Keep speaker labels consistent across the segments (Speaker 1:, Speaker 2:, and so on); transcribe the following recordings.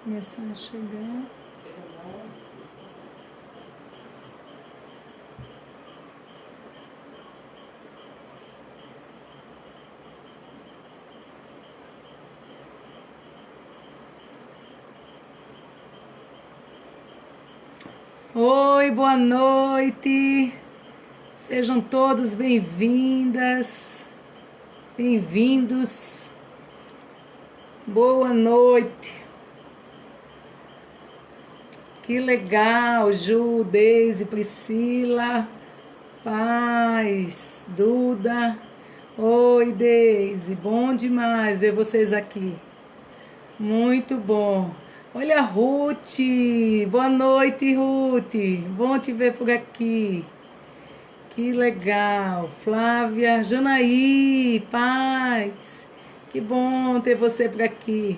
Speaker 1: Começando a chegar. Oi, boa noite. Sejam todos bem-vindas, bem-vindos. Boa noite. Que legal, Ju, Deise, Priscila, Paz, Duda. Oi, Deise, bom demais ver vocês aqui. Muito bom. Olha, Ruth. Boa noite, Ruth. Bom te ver por aqui. Que legal. Flávia, Janaí, Paz. Que bom ter você por aqui.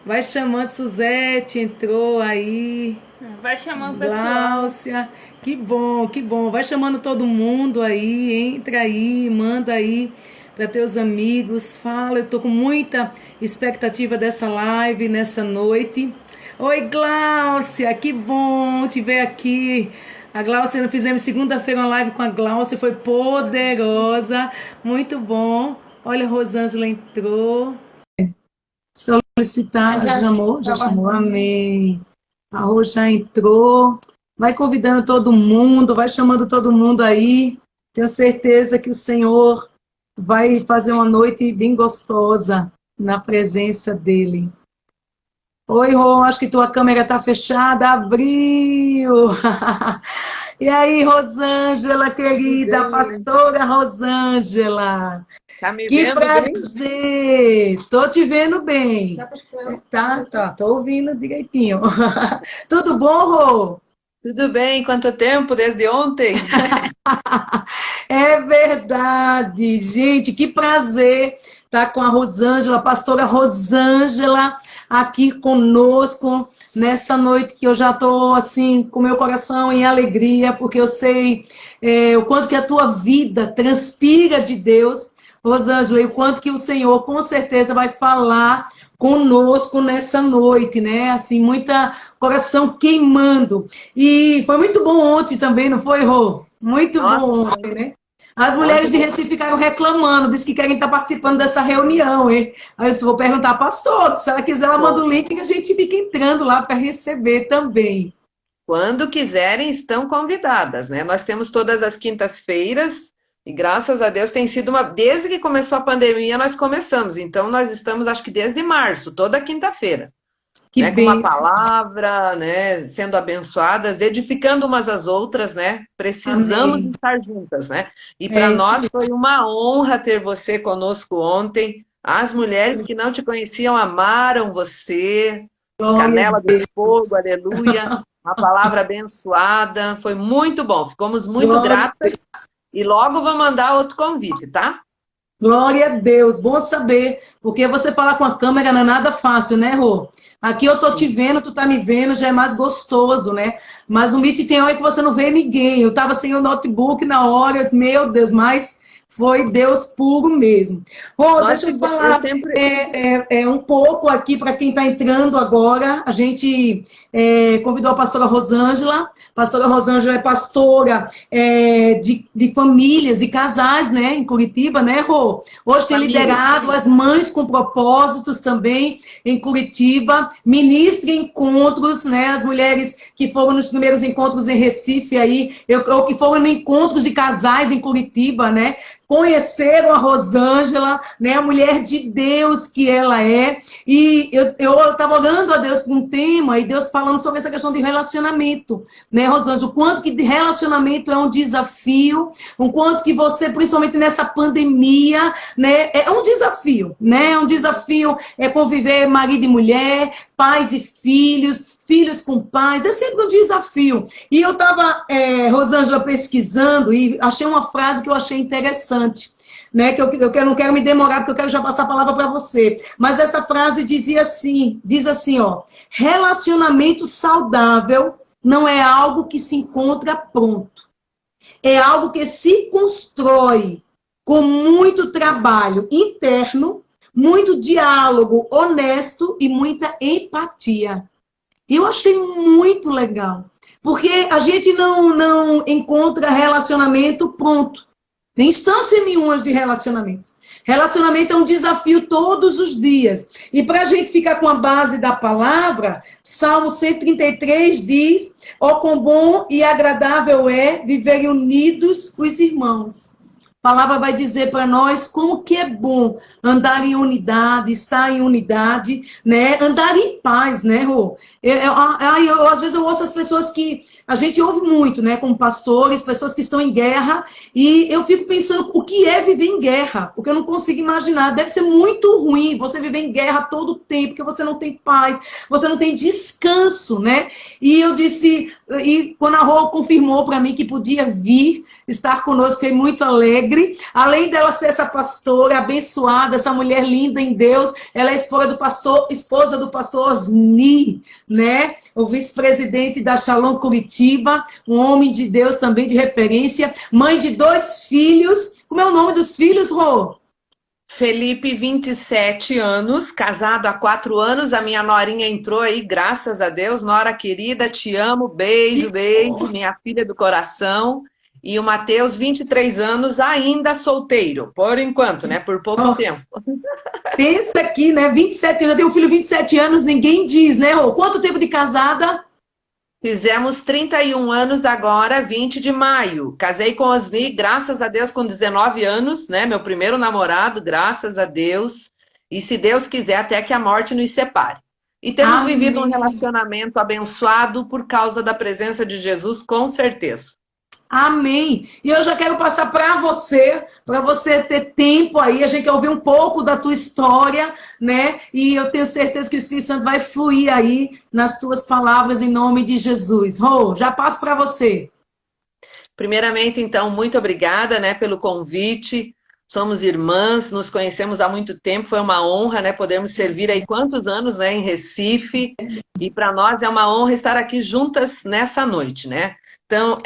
Speaker 1: Vai chamando, Suzete entrou aí.
Speaker 2: Vai chamando o pessoal.
Speaker 1: Gláucia, que bom, que bom. Vai chamando todo mundo aí, entra aí, manda aí para teus amigos, fala. Eu tô com muita expectativa dessa live nessa noite. Oi, Gláucia, que bom te ver aqui. A Gláucia, nós fizemos segunda-feira uma live com a Gláucia, foi poderosa, muito bom. Olha, a Rosângela entrou. Solicitar, já chamou, amém. A Rô já entrou. Vai convidando todo mundo, vai chamando todo mundo aí. Tenho certeza que o Senhor vai fazer uma noite bem gostosa na presença dEle. Oi, Rô, acho que tua câmera está fechada. Abriu! E aí, Rosângela, querida, pastora Rosângela.
Speaker 3: Tá me
Speaker 1: Que
Speaker 3: vendo
Speaker 1: prazer!
Speaker 3: bem?
Speaker 1: Tô te vendo bem. Tá, tô ouvindo direitinho. Tudo bom, Rô?
Speaker 3: Tudo bem? Quanto tempo? Desde ontem?
Speaker 1: É verdade, gente, que prazer estar com a Rosângela, a pastora Rosângela, aqui conosco nessa noite que eu já estou assim com meu coração em alegria, porque eu sei o quanto que a tua vida transpira de Deus, Rosângela, e o quanto que o Senhor com certeza vai falar conosco nessa noite, né? Assim, muita coração queimando. E foi muito bom ontem também, não foi, Rô? Muito
Speaker 3: Nossa,
Speaker 1: bom ontem, né? As mulheres de Recife ficaram reclamando, disse que querem estar participando dessa reunião, hein? Aí eu disse, vou perguntar à pastora, se ela quiser, ela manda o link e a gente fica entrando lá para receber também.
Speaker 3: quando quiserem, estão convidadas, né? Nós temos todas as quintas-feiras e graças a Deus tem sido desde que começou a pandemia nós começamos, então nós estamos acho que desde março, toda quinta-feira.
Speaker 1: Que
Speaker 3: Né, com uma
Speaker 1: bênção.
Speaker 3: palavra, né, sendo abençoadas, edificando umas às outras, né? Precisamos
Speaker 1: Amém.
Speaker 3: estar juntas, né? E para
Speaker 1: isso
Speaker 3: nós
Speaker 1: mesmo.
Speaker 3: foi uma honra ter você conosco ontem. As mulheres que não te conheciam amaram você.
Speaker 1: Glória a
Speaker 3: Canela de
Speaker 1: Deus.
Speaker 3: fogo, aleluia. Uma palavra abençoada. Foi muito bom. Ficamos muito
Speaker 1: Glória a
Speaker 3: gratas. E logo vou mandar outro convite, tá?
Speaker 1: Glória a Deus, bom saber, porque você falar com a câmera não é nada fácil, né, Rô? Aqui eu tô te vendo, tu tá me vendo, já é mais gostoso, né? Mas no Meet tem hora que você não vê ninguém. Eu tava sem o notebook na hora, eu disse, meu Deus, mas foi Deus puro mesmo. Rô, deixa eu falar um pouco aqui para quem está entrando agora. A gente convidou a pastora Rosângela. Pastora Rosângela é pastora de famílias e casais, né, em Curitiba, né, Rô? Hoje tem liderado as mães com propósitos também em Curitiba. Ministra encontros, né, as mulheres que foram nos primeiros encontros em Recife aí, ou que foram em encontros de casais em Curitiba, né? Conheceram a Rosângela, né, a mulher de Deus que ela é, e eu estava orando a Deus por um tema, e Deus falando sobre essa questão de relacionamento, né, Rosângela, o quanto que de relacionamento é um desafio, o quanto que você, principalmente nessa pandemia, né, é um desafio, né, é conviver marido e mulher, pais e filhos, filhos com pais, é sempre um desafio. E eu estava, Rosângela, pesquisando e achei uma frase que eu achei interessante, né? Que eu não quero me demorar, porque eu quero já passar a palavra para você. Mas essa frase diz assim, ó, relacionamento saudável não é algo que se encontra pronto. É algo que se constrói com muito trabalho interno, muito diálogo honesto e muita empatia. E eu achei muito legal, porque a gente não encontra relacionamento pronto. Tem instância nenhuma de relacionamento. Relacionamento é um desafio todos os dias. E para a gente ficar com a base da palavra, Salmo 133 diz: ó, quão bom e agradável é viverem unidos os irmãos. A palavra vai dizer para nós como que é bom andar em unidade, estar em unidade, né? Andar em paz, né, Rô? Às vezes eu ouço as pessoas que a gente ouve muito, né, como pastores, pessoas que estão em guerra, e eu fico pensando o que é viver em guerra, porque eu não consigo imaginar. Deve ser muito ruim você viver em guerra todo o tempo, porque você não tem paz, você não tem descanso, né? E eu disse, e quando a Rô confirmou para mim que podia vir estar conosco, fiquei muito alegre. Além dela ser essa pastora abençoada, essa mulher linda em Deus, ela é esposa do pastor Osni, né? O vice-presidente da Shalom Curitiba, um homem de Deus também de referência, mãe de 2 filhos. Como é o nome dos filhos, Rô?
Speaker 3: Felipe, 27 anos, casado há 4 anos, a minha norinha entrou aí, graças a Deus. Nora querida, te amo, beijo, beijo, minha filha do coração. E o Matheus, 23 anos, ainda solteiro, por enquanto, né? Por pouco tempo.
Speaker 1: Pensa aqui, né? 27 anos, eu tenho um filho de 27 anos, ninguém diz, né, Rô? Quanto tempo de casada?
Speaker 3: Fizemos 31 anos agora, 20 de maio. Casei com Osni, graças a Deus, com 19 anos, né? Meu primeiro namorado, graças a Deus. E se Deus quiser, até que a morte nos separe. E temos vivido um relacionamento abençoado por causa da presença de Jesus, com certeza.
Speaker 1: Amém. E eu já quero passar para você ter tempo aí, a gente quer ouvir um pouco da tua história, né? E eu tenho certeza que o Espírito Santo vai fluir aí nas tuas palavras em nome de Jesus. Rô, já passo para você.
Speaker 3: Primeiramente, então, muito obrigada, né, pelo convite. Somos irmãs, nos conhecemos há muito tempo, foi uma honra, né, podermos servir aí quantos anos, né, em Recife. E para nós é uma honra estar aqui juntas nessa noite, né? Então,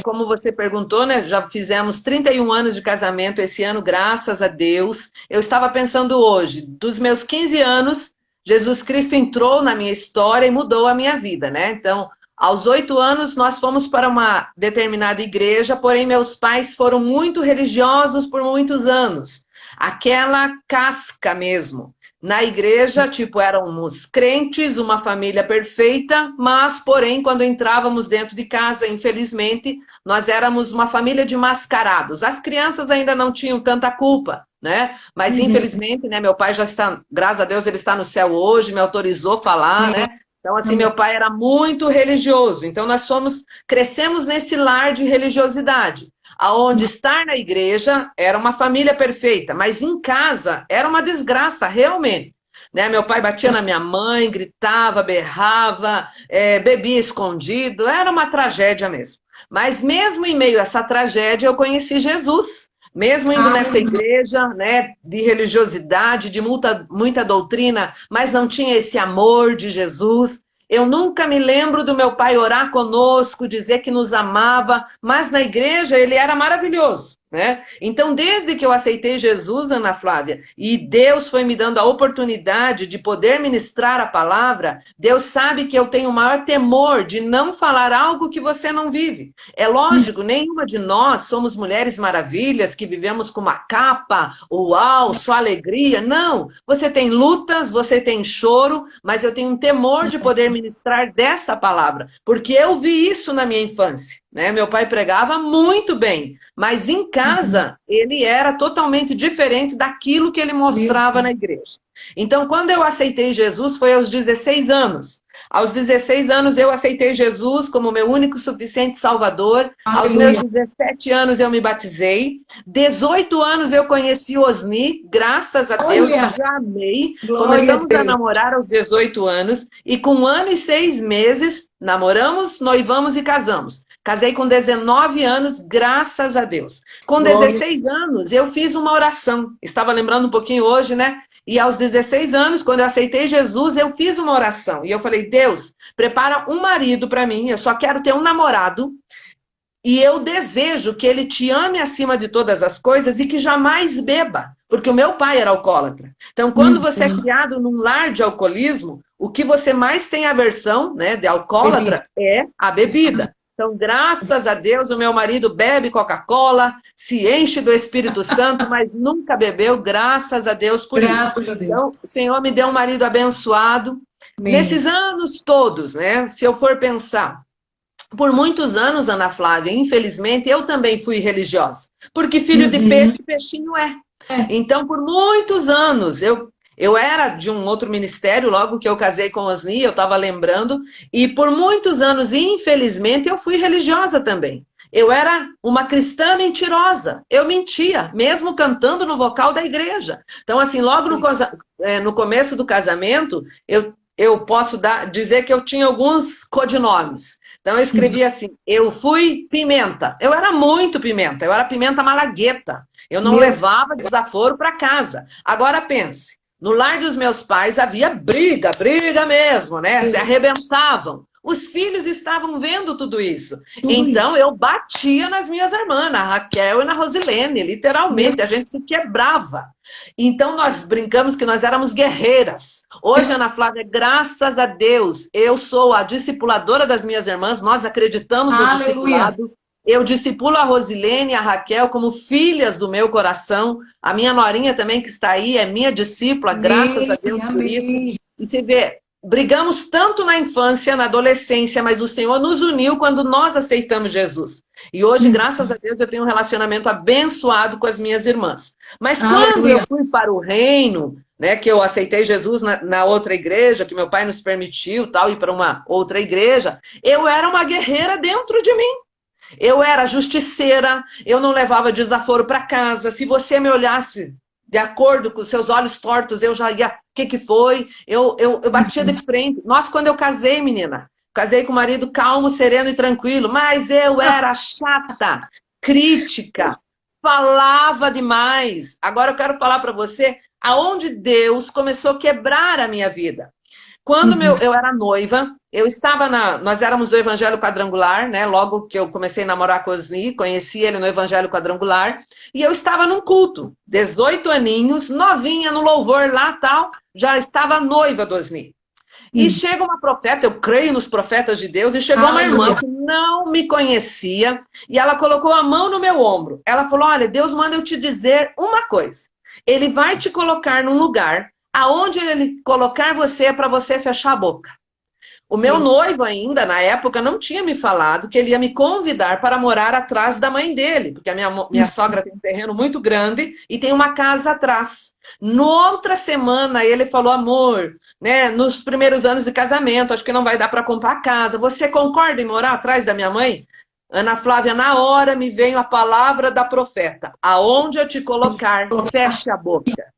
Speaker 3: como você perguntou, né, já fizemos 31 anos de casamento esse ano, graças a Deus. Eu estava pensando hoje, dos meus 15 anos, Jesus Cristo entrou na minha história e mudou a minha vida, né? Então, aos 8 anos, nós fomos para uma determinada igreja, porém meus pais foram muito religiosos por muitos anos. Aquela casca mesmo. Na igreja, tipo, éramos crentes, uma família perfeita, mas, porém, quando entrávamos dentro de casa, infelizmente, nós éramos uma família de mascarados. As crianças ainda não tinham tanta culpa, né? Mas, infelizmente, né, meu pai já está, graças a Deus, ele está no céu hoje, me autorizou a falar, né? Então, assim, meu pai era muito religioso. Então, nós crescemos nesse lar de religiosidade. Aonde estar na igreja era uma família perfeita, mas em casa era uma desgraça, realmente. Né? Meu pai batia na minha mãe, gritava, berrava, bebia escondido, era uma tragédia mesmo. Mas mesmo em meio a essa tragédia, eu conheci Jesus. Mesmo indo nessa igreja, né, de religiosidade, de muita doutrina, mas não tinha esse amor de Jesus. Eu nunca me lembro do meu pai orar conosco, dizer que nos amava, mas na igreja ele era maravilhoso, né? Então, desde que eu aceitei Jesus, Ana Flávia, e Deus foi me dando a oportunidade de poder ministrar a palavra, Deus sabe que eu tenho o maior temor de não falar algo que você não vive. É lógico, nenhuma de nós somos mulheres maravilhas que vivemos com uma capa, uau, só alegria. Não, você tem lutas, você tem choro, mas eu tenho um temor de poder ministrar dessa palavra, porque eu vi isso na minha infância. Né? Meu pai pregava muito bem, mas em casa ele era totalmente diferente daquilo que ele mostrava na igreja. Então, quando eu aceitei Jesus, foi aos 16 anos. Aos 16 anos eu aceitei Jesus como meu único e suficiente Salvador. Aos meus 17 anos eu me batizei. 18 anos eu conheci o Osni, graças a Deus, já amei. Começamos a namorar aos 18 anos e com 1 ano e 6 meses namoramos, noivamos e casamos. Casei com 19 anos, graças a Deus. Com 16 anos eu fiz uma oração. Estava lembrando um pouquinho hoje, né? E aos 16 anos, quando eu aceitei Jesus, eu fiz uma oração. E eu falei, Deus, prepara um marido para mim, eu só quero ter um namorado E eu desejo que ele te ame acima de todas as coisas e que jamais beba, porque o meu pai era alcoólatra. Então, quando você é criado num lar de alcoolismo, o que você mais tem aversão, né, de alcoólatra é a bebida. Então, graças a Deus, o meu marido bebe Coca-Cola, se enche do Espírito Santo, mas nunca bebeu, graças a Deus por isso. Então, o Senhor me deu um marido abençoado. Nesses anos todos, né, se eu for pensar, por muitos anos, Ana Flávia, infelizmente, eu também fui religiosa. Porque filho de peixe, peixinho é. Então, por muitos anos, eu era de um outro ministério, logo que eu casei com Osni, eu estava lembrando, e por muitos anos, infelizmente, eu fui religiosa também. Eu era uma cristã mentirosa, eu mentia, mesmo cantando no vocal da igreja. Então, assim, logo no começo do casamento, eu posso dizer que eu tinha alguns codinomes. Então, eu escrevi assim, eu fui pimenta. Eu era muito pimenta, eu era pimenta malagueta. Eu não levava desaforo para casa. Agora, pense, no lar dos meus pais havia briga mesmo, né? Se arrebentavam. Os filhos estavam vendo tudo isso. Então, eu batia nas minhas irmãs, na Raquel e na Rosilene, literalmente. A gente se quebrava. Então, nós brincamos que nós éramos guerreiras. Hoje, Ana Flávia, graças a Deus, eu sou a discipuladora das minhas irmãs, nós acreditamos no discipulado. Eu discipulo a Rosilene e a Raquel como filhas do meu coração. A minha norinha também, que está aí, é minha discípula, graças a Deus por isso. E você vê, brigamos tanto na infância, na adolescência, mas o Senhor nos uniu quando nós aceitamos Jesus. E hoje, graças a Deus, eu tenho um relacionamento abençoado com as minhas irmãs. Mas quando eu fui para o reino, né, que eu aceitei Jesus na outra igreja, que meu pai nos permitiu, tal, ir para uma outra igreja, eu era uma guerreira dentro de mim. Eu era justiceira, eu não levava desaforo para casa. Se você me olhasse de acordo com os seus olhos tortos, eu já ia, o que foi? Eu batia de frente. Nossa, quando eu casei, menina, casei com um marido calmo, sereno e tranquilo, mas eu era chata, crítica, falava demais. Agora eu quero falar para você aonde Deus começou a quebrar a minha vida. Quando eu era noiva, eu estava nós éramos do Evangelho Quadrangular, né? Logo que eu comecei a namorar com o Osni, conheci ele no Evangelho Quadrangular, e eu estava num culto, 18 aninhos, novinha no louvor lá, tal, já estava noiva do Osni. E chega uma profeta, eu creio nos profetas de Deus, e chegou uma irmã que não me conhecia, e ela colocou a mão no meu ombro. Ela falou, olha, Deus manda eu te dizer uma coisa. Ele vai te colocar num lugar aonde ele colocar você é para você fechar a boca. O meu noivo ainda, na época, não tinha me falado que ele ia me convidar para morar atrás da mãe dele, porque a minha sogra tem um terreno muito grande e tem uma casa atrás. Noutra semana, ele falou, amor, né, nos primeiros anos de casamento, acho que não vai dar para comprar casa. Você concorda em morar atrás da minha mãe? Ana Flávia, na hora me veio a palavra da profeta. Aonde eu te colocar, feche a boca.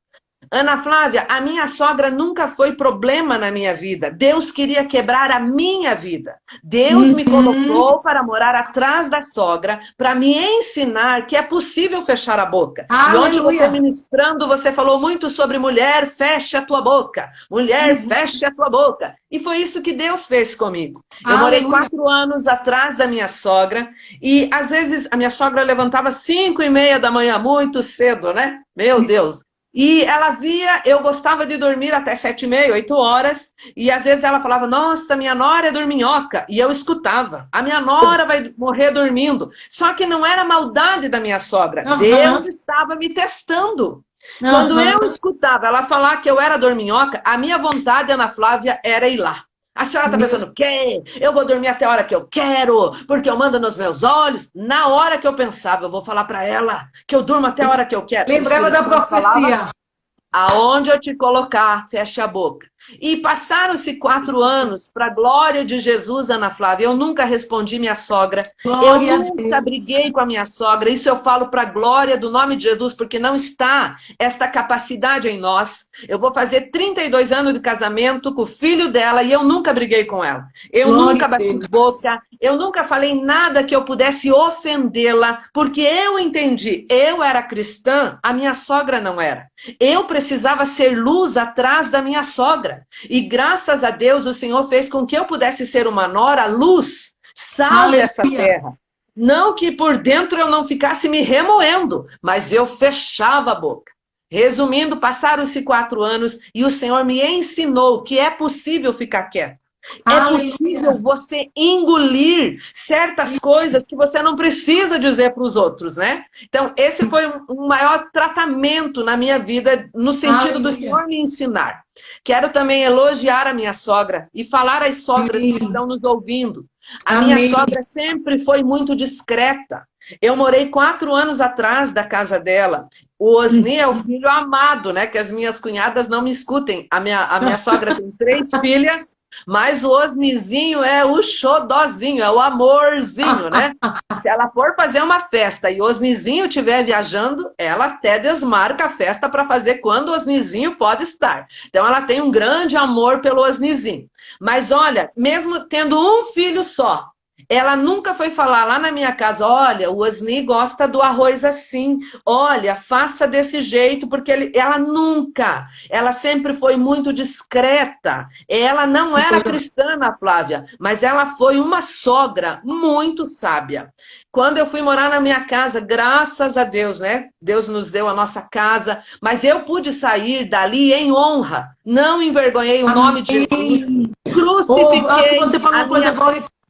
Speaker 3: Ana Flávia, a minha sogra nunca foi problema na minha vida. Deus queria quebrar a minha vida. Deus me colocou para morar atrás da sogra, para me ensinar que é possível fechar a boca. E onde você ministrando, você falou muito sobre mulher, feche a tua boca. Mulher, feche a tua boca. E foi isso que Deus fez comigo. Eu morei 4 anos atrás da minha sogra e às vezes a minha sogra levantava 5:30 da manhã, muito cedo, né? Meu Deus. E ela via, eu gostava de dormir até 7:30, 8 horas, e às vezes ela falava, nossa, minha nora é dorminhoca, e eu escutava, a minha nora vai morrer dormindo. Só que não era maldade da minha sogra, Deus estava me testando. Quando eu escutava ela falar que eu era dorminhoca, a minha vontade, Ana Flávia, era ir lá. A senhora está pensando, o quê? Eu vou dormir até a hora que eu quero, porque eu mando nos meus olhos. Na hora que eu pensava, eu vou falar para ela que eu durmo até a hora que eu quero.
Speaker 1: Lembrava da profecia.
Speaker 3: Aonde eu te colocar, feche a boca. E passaram-se 4 anos, para a glória de Jesus, Ana Flávia. Eu nunca respondi minha sogra.
Speaker 1: Glória
Speaker 3: eu nunca briguei com a minha sogra. Isso eu falo para a glória do nome de Jesus, porque não está esta capacidade em nós. Eu vou fazer 32 anos de casamento com o filho dela e eu nunca briguei com ela. Eu nunca bati boca. Eu nunca falei nada que eu pudesse ofendê-la, porque eu entendi. Eu era cristã, a minha sogra não era. Eu precisava ser luz atrás da minha sogra. E graças a Deus o Senhor fez com que eu pudesse ser uma nora, luz, sal dessa terra. Não que por dentro eu não ficasse me remoendo, mas eu fechava a boca. Resumindo, passaram-se 4 anos e o Senhor me ensinou que é possível ficar quieto. É possível você engolir certas coisas que você não precisa dizer para os outros, né? Então, esse foi um maior tratamento na minha vida, no sentido do Senhor me ensinar. Quero também elogiar a minha sogra e falar às sogras que estão nos ouvindo. A minha sogra sempre foi muito discreta. Eu morei 4 anos atrás da casa dela. O Osni é o filho amado, né? Que as minhas cunhadas não me escutem. A minha sogra tem 3 filhas, mas o Osnizinho é o xodózinho, é o amorzinho, né? Se ela for fazer uma festa e o Osnizinho estiver viajando, ela até desmarca a festa para fazer quando o Osnizinho pode estar. Então ela tem um grande amor pelo Osnizinho. Mas olha, mesmo tendo um filho só, ela nunca foi falar lá na minha casa, olha, o Osni gosta do arroz assim, olha, faça desse jeito, porque ela nunca, ela sempre foi muito discreta. Ela não era cristã, Ana Flávia, mas ela foi uma sogra muito sábia. Quando eu fui morar na minha casa, graças a Deus, né? Deus nos deu a nossa casa, mas eu pude sair dali em honra, não envergonhei o nome de Jesus, crucifiquei.
Speaker 1: Acho que você falou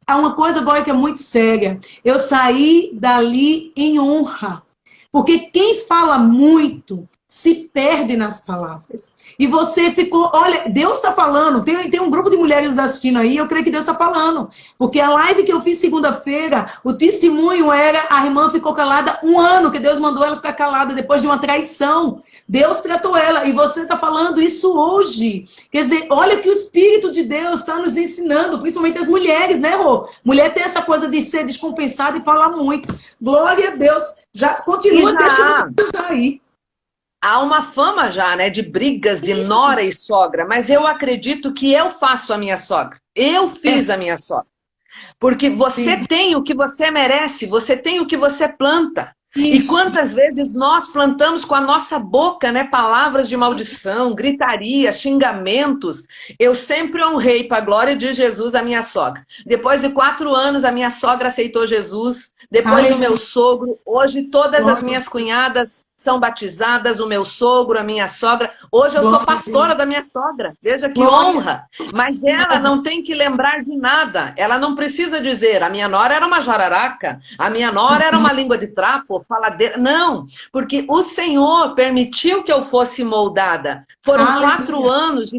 Speaker 1: uma coisa agora que é muito séria. Eu saí dali em honra. Porque quem fala muito se perde nas palavras. E você ficou... Olha, Deus está falando. Tem um grupo de mulheres assistindo aí, eu creio que Deus está falando. Porque a live que eu fiz segunda-feira, o testemunho era... A irmã ficou calada 1 ano, que Deus mandou ela ficar calada depois de uma traição. Deus tratou ela. E você está falando isso hoje. Quer dizer, olha que o Espírito de Deus está nos ensinando, principalmente as mulheres, né, Rô? Mulher tem essa coisa de ser descompensada e falar muito. Glória a Deus. Já continua, deixa eu aí.
Speaker 3: Há uma fama já, né, de brigas de nora e sogra, mas eu acredito que eu faço a minha sogra. Eu fiz a minha sogra. Porque você tem o que você merece, você tem o que você planta. Isso. E quantas vezes nós plantamos com a nossa boca, né, palavras de maldição, gritaria, xingamentos. Eu sempre honrei, para a glória de Jesus, a minha sogra. Depois de 4 anos, a minha sogra aceitou Jesus. Depois o meu sogro. Hoje todas as minhas cunhadas são batizadas, o meu sogro, a minha sogra. Hoje eu sou pastora da minha sogra. Veja que honra. Mas ela não tem que lembrar de nada. Ela não precisa dizer, a minha nora era uma jararaca, a minha nora era uma língua de trapo, faladeira. Não, porque o Senhor permitiu que eu fosse moldada. Foram 4 anos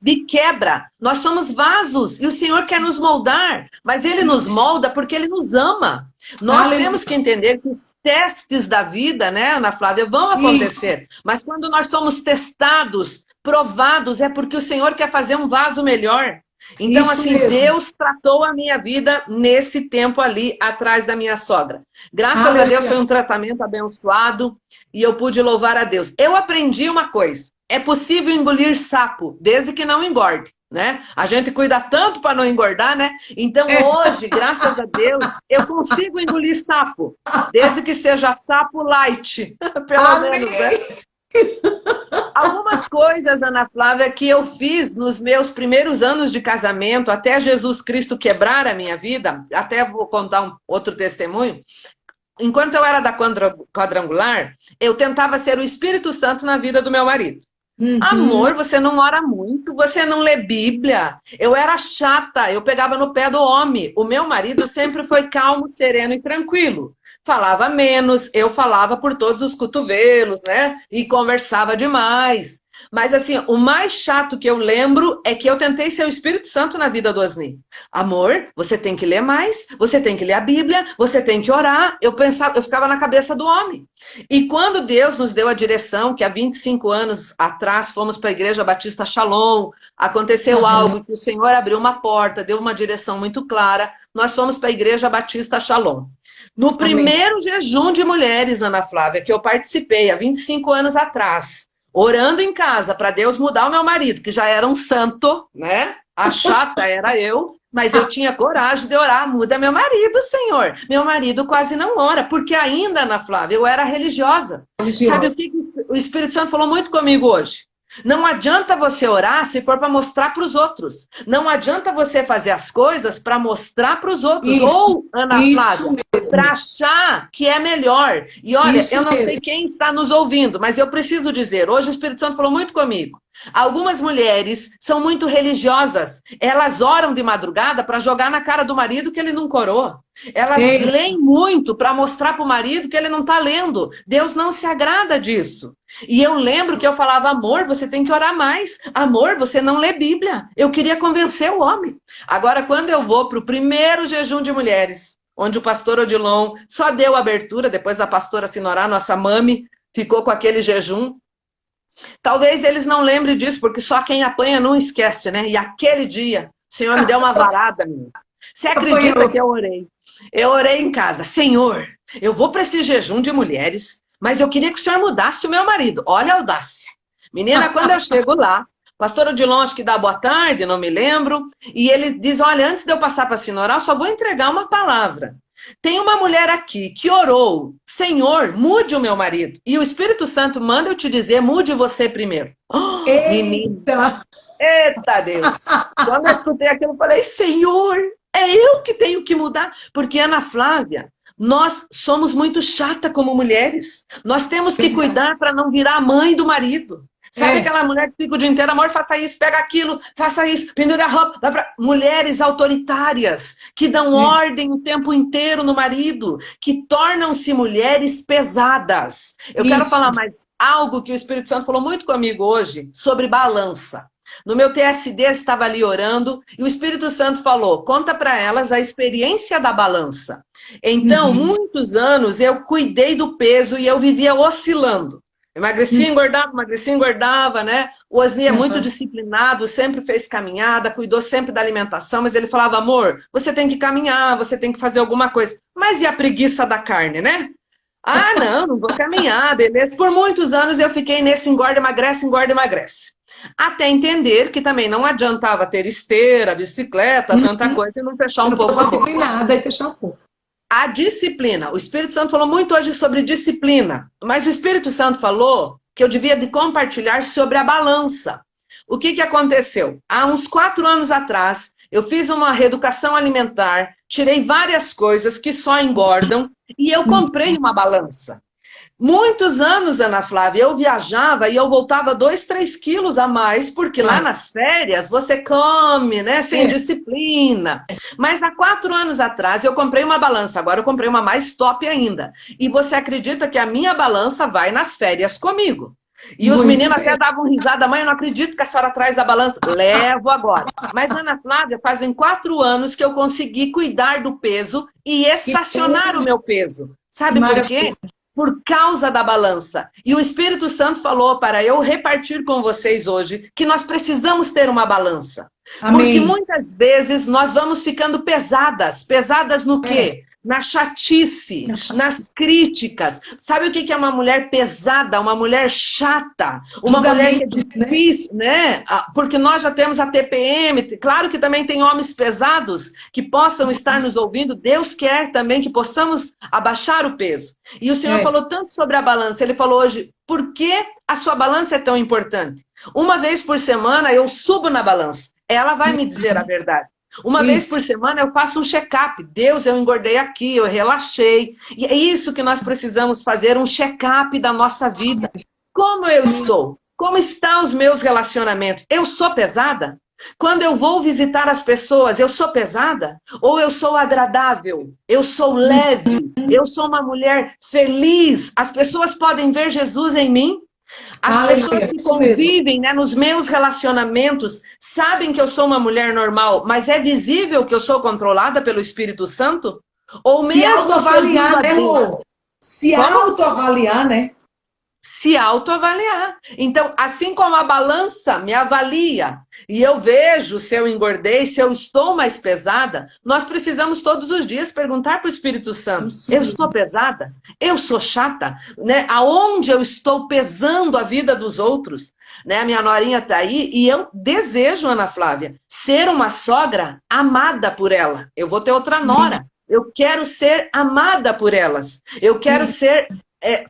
Speaker 3: de quebra. Nós somos vasos e o Senhor quer nos moldar, mas Ele nos molda porque Ele nos ama. Nós temos que entender que os testes da vida, né, Ana Flávia, vão acontecer. Mas quando nós somos testados, provados, é porque o Senhor quer fazer um vaso melhor. Então, assim, Deus tratou a minha vida nesse tempo ali, atrás da minha sogra. Graças a Deus foi um tratamento abençoado e eu pude louvar a Deus. Eu aprendi uma coisa. É possível engolir sapo, desde que não engorde, né? A gente cuida tanto para não engordar, né? Então hoje, graças a Deus, eu consigo engolir sapo, desde que seja sapo light, pelo menos, né? Algumas coisas, Ana Flávia, que eu fiz nos meus primeiros anos de casamento, até Jesus Cristo quebrar a minha vida, até vou contar um outro testemunho. Enquanto eu era da quadrangular, eu tentava ser o Espírito Santo na vida do meu marido. Amor, você não ora muito, você não lê Bíblia. Eu era chata, eu pegava no pé do homem. O meu marido sempre foi calmo, sereno e tranquilo. Falava menos, eu falava por todos os cotovelos, né? E conversava demais. Mas assim, o mais chato que eu lembro é que eu tentei ser o Espírito Santo na vida do Osni. Amor, você tem que ler mais, você tem que ler a Bíblia, você tem que orar. Eu ficava na cabeça do homem. E quando Deus nos deu a direção, que há 25 anos atrás fomos para a Igreja Batista Shalom, aconteceu algo que o Senhor abriu uma porta, deu uma direção muito clara, nós fomos para a Igreja Batista Shalom. No primeiro jejum de mulheres, Ana Flávia, que eu participei há 25 anos atrás, orando em casa para Deus mudar o meu marido, que já era um santo, né? A chata era eu, mas eu tinha coragem de orar, muda meu marido, Senhor. Meu marido quase não ora, porque ainda, Ana Flávia, eu era religiosa. Sabe o que o Espírito Santo falou muito comigo hoje? Não adianta você orar se for para mostrar para os outros. Não adianta você fazer as coisas para mostrar para os outros. Ou, Ana Flávia, para achar que é melhor. E olha,
Speaker 1: Isso
Speaker 3: eu não
Speaker 1: mesmo.
Speaker 3: sei quem está nos ouvindo, mas eu preciso dizer, hoje o Espírito Santo falou muito comigo. Algumas mulheres são muito religiosas. Elas oram de madrugada para jogar na cara do marido que ele não corou. Elas leem muito para mostrar para o marido que ele não está lendo. Deus não se agrada disso. E eu lembro que eu falava, amor, você tem que orar mais. Amor, você não lê Bíblia. Eu queria convencer o homem. Agora, quando eu vou para o primeiro jejum de mulheres, onde o pastor Odilon só deu abertura, depois a pastora Sinorá, nossa mami, ficou com aquele jejum. Talvez eles não lembrem disso, porque só quem apanha não esquece, né? E aquele dia, o Senhor me deu uma varada, minha. Você acredita que eu orei? Eu orei em casa, Senhor, eu vou para esse jejum de mulheres, mas eu queria que o Senhor mudasse o meu marido. Olha a audácia. Menina, quando eu chego lá, pastor Odilon, acho que dá boa tarde, não me lembro, e ele diz, olha, antes de eu passar para a Sinorá, eu só vou entregar uma palavra. Tem uma mulher aqui que orou, Senhor, mude o meu marido. E o Espírito Santo manda eu te dizer, mude você primeiro. Oh,
Speaker 1: Eita!
Speaker 3: Eita Deus! Quando eu escutei aquilo, eu falei, Senhor, é eu que tenho que mudar. Porque, Ana Flávia, nós somos muito chata como mulheres. Nós temos que cuidar para não virar a mãe do marido. Sabe aquela mulher que fica o dia inteiro, amor, faça isso, pega aquilo, faça isso, pendura a roupa. Mulheres autoritárias, que dão ordem o tempo inteiro no marido, que tornam-se mulheres pesadas. Eu quero falar mais algo que o Espírito Santo falou muito comigo hoje, sobre balança. No meu TSD, estava ali orando, e o Espírito Santo falou, conta para elas a experiência da balança. Então, muitos anos eu cuidei do peso e eu vivia oscilando. Emagrecia, engordava, né? O Osni é muito disciplinado, sempre fez caminhada, cuidou sempre da alimentação, mas ele falava, amor, você tem que caminhar, você tem que fazer alguma coisa. Mas e a preguiça da carne, né? Ah, não vou caminhar, beleza. Por muitos anos eu fiquei nesse engorda, emagrece. Até entender que também não adiantava ter esteira, bicicleta, tanta coisa, e não fechar um pouco a boca.
Speaker 1: Disciplinada e fechar um pouco.
Speaker 3: A disciplina. O Espírito Santo falou muito hoje sobre disciplina, mas o Espírito Santo falou que eu devia de compartilhar sobre a balança. O que aconteceu? Há uns 4 anos atrás, eu fiz uma reeducação alimentar, tirei várias coisas que só engordam e eu comprei uma balança. Muitos anos, Ana Flávia, eu viajava e eu voltava 2, 3 quilos a mais, porque lá nas férias você come, né, sem disciplina. Mas há 4 anos atrás eu comprei uma balança, agora eu comprei uma mais top ainda. E você acredita que a minha balança vai nas férias comigo? E os meninos até davam risada, mãe, eu não acredito que a senhora traz a balança. Levo agora. Mas, Ana Flávia, fazem 4 anos que eu consegui cuidar do peso e estacionar o meu peso. Sabe por quê? Por causa da balança. E o Espírito Santo falou para eu repartir com vocês hoje que nós precisamos ter uma balança. Amém. Porque muitas vezes nós vamos ficando pesadas. Pesadas no quê? Na chatice, nas críticas. Sabe o que é uma mulher pesada? Uma mulher chata? Uma mulher que é difícil, né? Porque nós já temos a TPM. Claro que também tem homens pesados que possam estar nos ouvindo. Deus quer também que possamos abaixar o peso. E o Senhor falou tanto sobre a balança. Ele falou hoje, por que a sua balança é tão importante? Uma vez por semana eu subo na balança. Ela vai me dizer a verdade. Uma vez por semana eu faço um check-up. Deus, eu engordei aqui, eu relaxei. E é isso que nós precisamos fazer, um check-up da nossa vida. Como eu estou? Como estão os meus relacionamentos? Eu sou pesada? Quando eu vou visitar as pessoas, eu sou pesada? Ou eu sou agradável? Eu sou leve? Eu sou uma mulher feliz? As pessoas podem ver Jesus em mim? As pessoas que convivem, né, nos meus relacionamentos sabem que eu sou uma mulher normal, mas é visível que eu sou controlada pelo Espírito Santo? Ou
Speaker 1: se
Speaker 3: mesmo
Speaker 1: autoavaliar, né, Rô? Se autoavaliar, né?
Speaker 3: Se autoavaliar. Então, assim como a balança me avalia e eu vejo se eu engordei, se eu estou mais pesada, nós precisamos todos os dias perguntar para o Espírito Santo, eu estou pesada? Eu sou chata? Né? Aonde eu estou pesando a vida dos outros? Né? A minha norinha está aí e eu desejo, Ana Flávia, ser uma sogra amada por ela. Eu vou ter outra nora. Eu quero ser amada por elas. Eu quero ser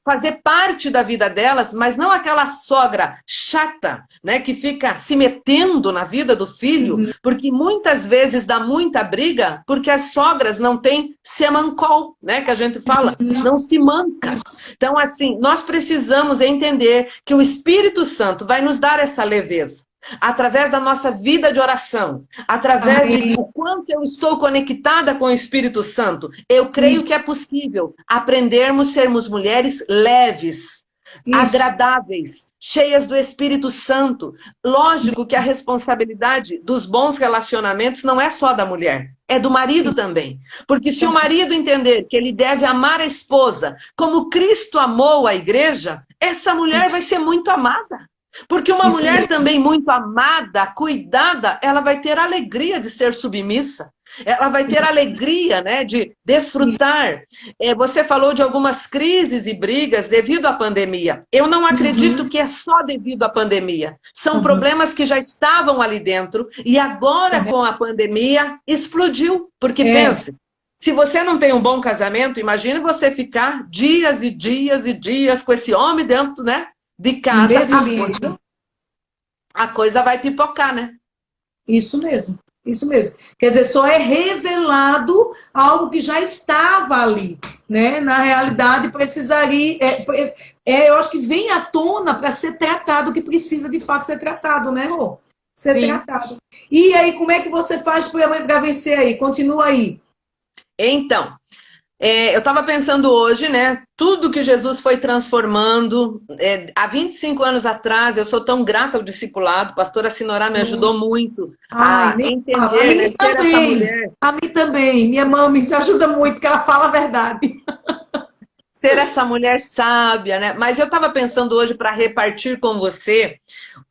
Speaker 3: fazer parte da vida delas, mas não aquela sogra chata, né, que fica se metendo na vida do filho, porque muitas vezes dá muita briga, porque as sogras não têm semancol, né, que a gente fala, não se manca. Então, assim, nós precisamos entender que o Espírito Santo vai nos dar essa leveza, através da nossa vida de oração, através do quanto eu estou conectada com o Espírito Santo. Eu creio que é possível aprendermos a sermos mulheres leves, agradáveis, cheias do Espírito Santo. Lógico que a responsabilidade dos bons relacionamentos não é só da mulher, é do marido também. Porque se o marido entender que ele deve amar a esposa como Cristo amou a igreja, essa mulher vai ser muito amada. Porque uma mulher também muito amada, cuidada, ela vai ter a alegria de ser submissa. Ela vai ter a alegria, né, de desfrutar. Você falou de algumas crises e brigas devido à pandemia. Eu não acredito que é só devido à pandemia. São problemas que já estavam ali dentro e agora com a pandemia explodiu. Porque pense, se você não tem um bom casamento, imagine você ficar dias e dias e dias com esse homem dentro, né? De casa, a coisa vai pipocar, né?
Speaker 1: Isso mesmo, isso mesmo. Quer dizer, só é revelado algo que já estava ali, né? Na realidade, precisaria... eu acho que vem à tona para ser tratado, o que precisa de fato ser tratado, né, Rô? Ser tratado. E aí, como é que você faz para vencer aí? Continua aí.
Speaker 3: Então... eu estava pensando hoje, né, tudo que Jesus foi transformando, há 25 anos atrás, eu sou tão grata ao discipulado, a pastora Sinorá me ajudou muito a entender, né, ser essa mulher.
Speaker 1: A mim também, minha mãe se ajuda muito, porque ela fala a verdade.
Speaker 3: Ser essa mulher sábia, né, mas eu estava pensando hoje para repartir com você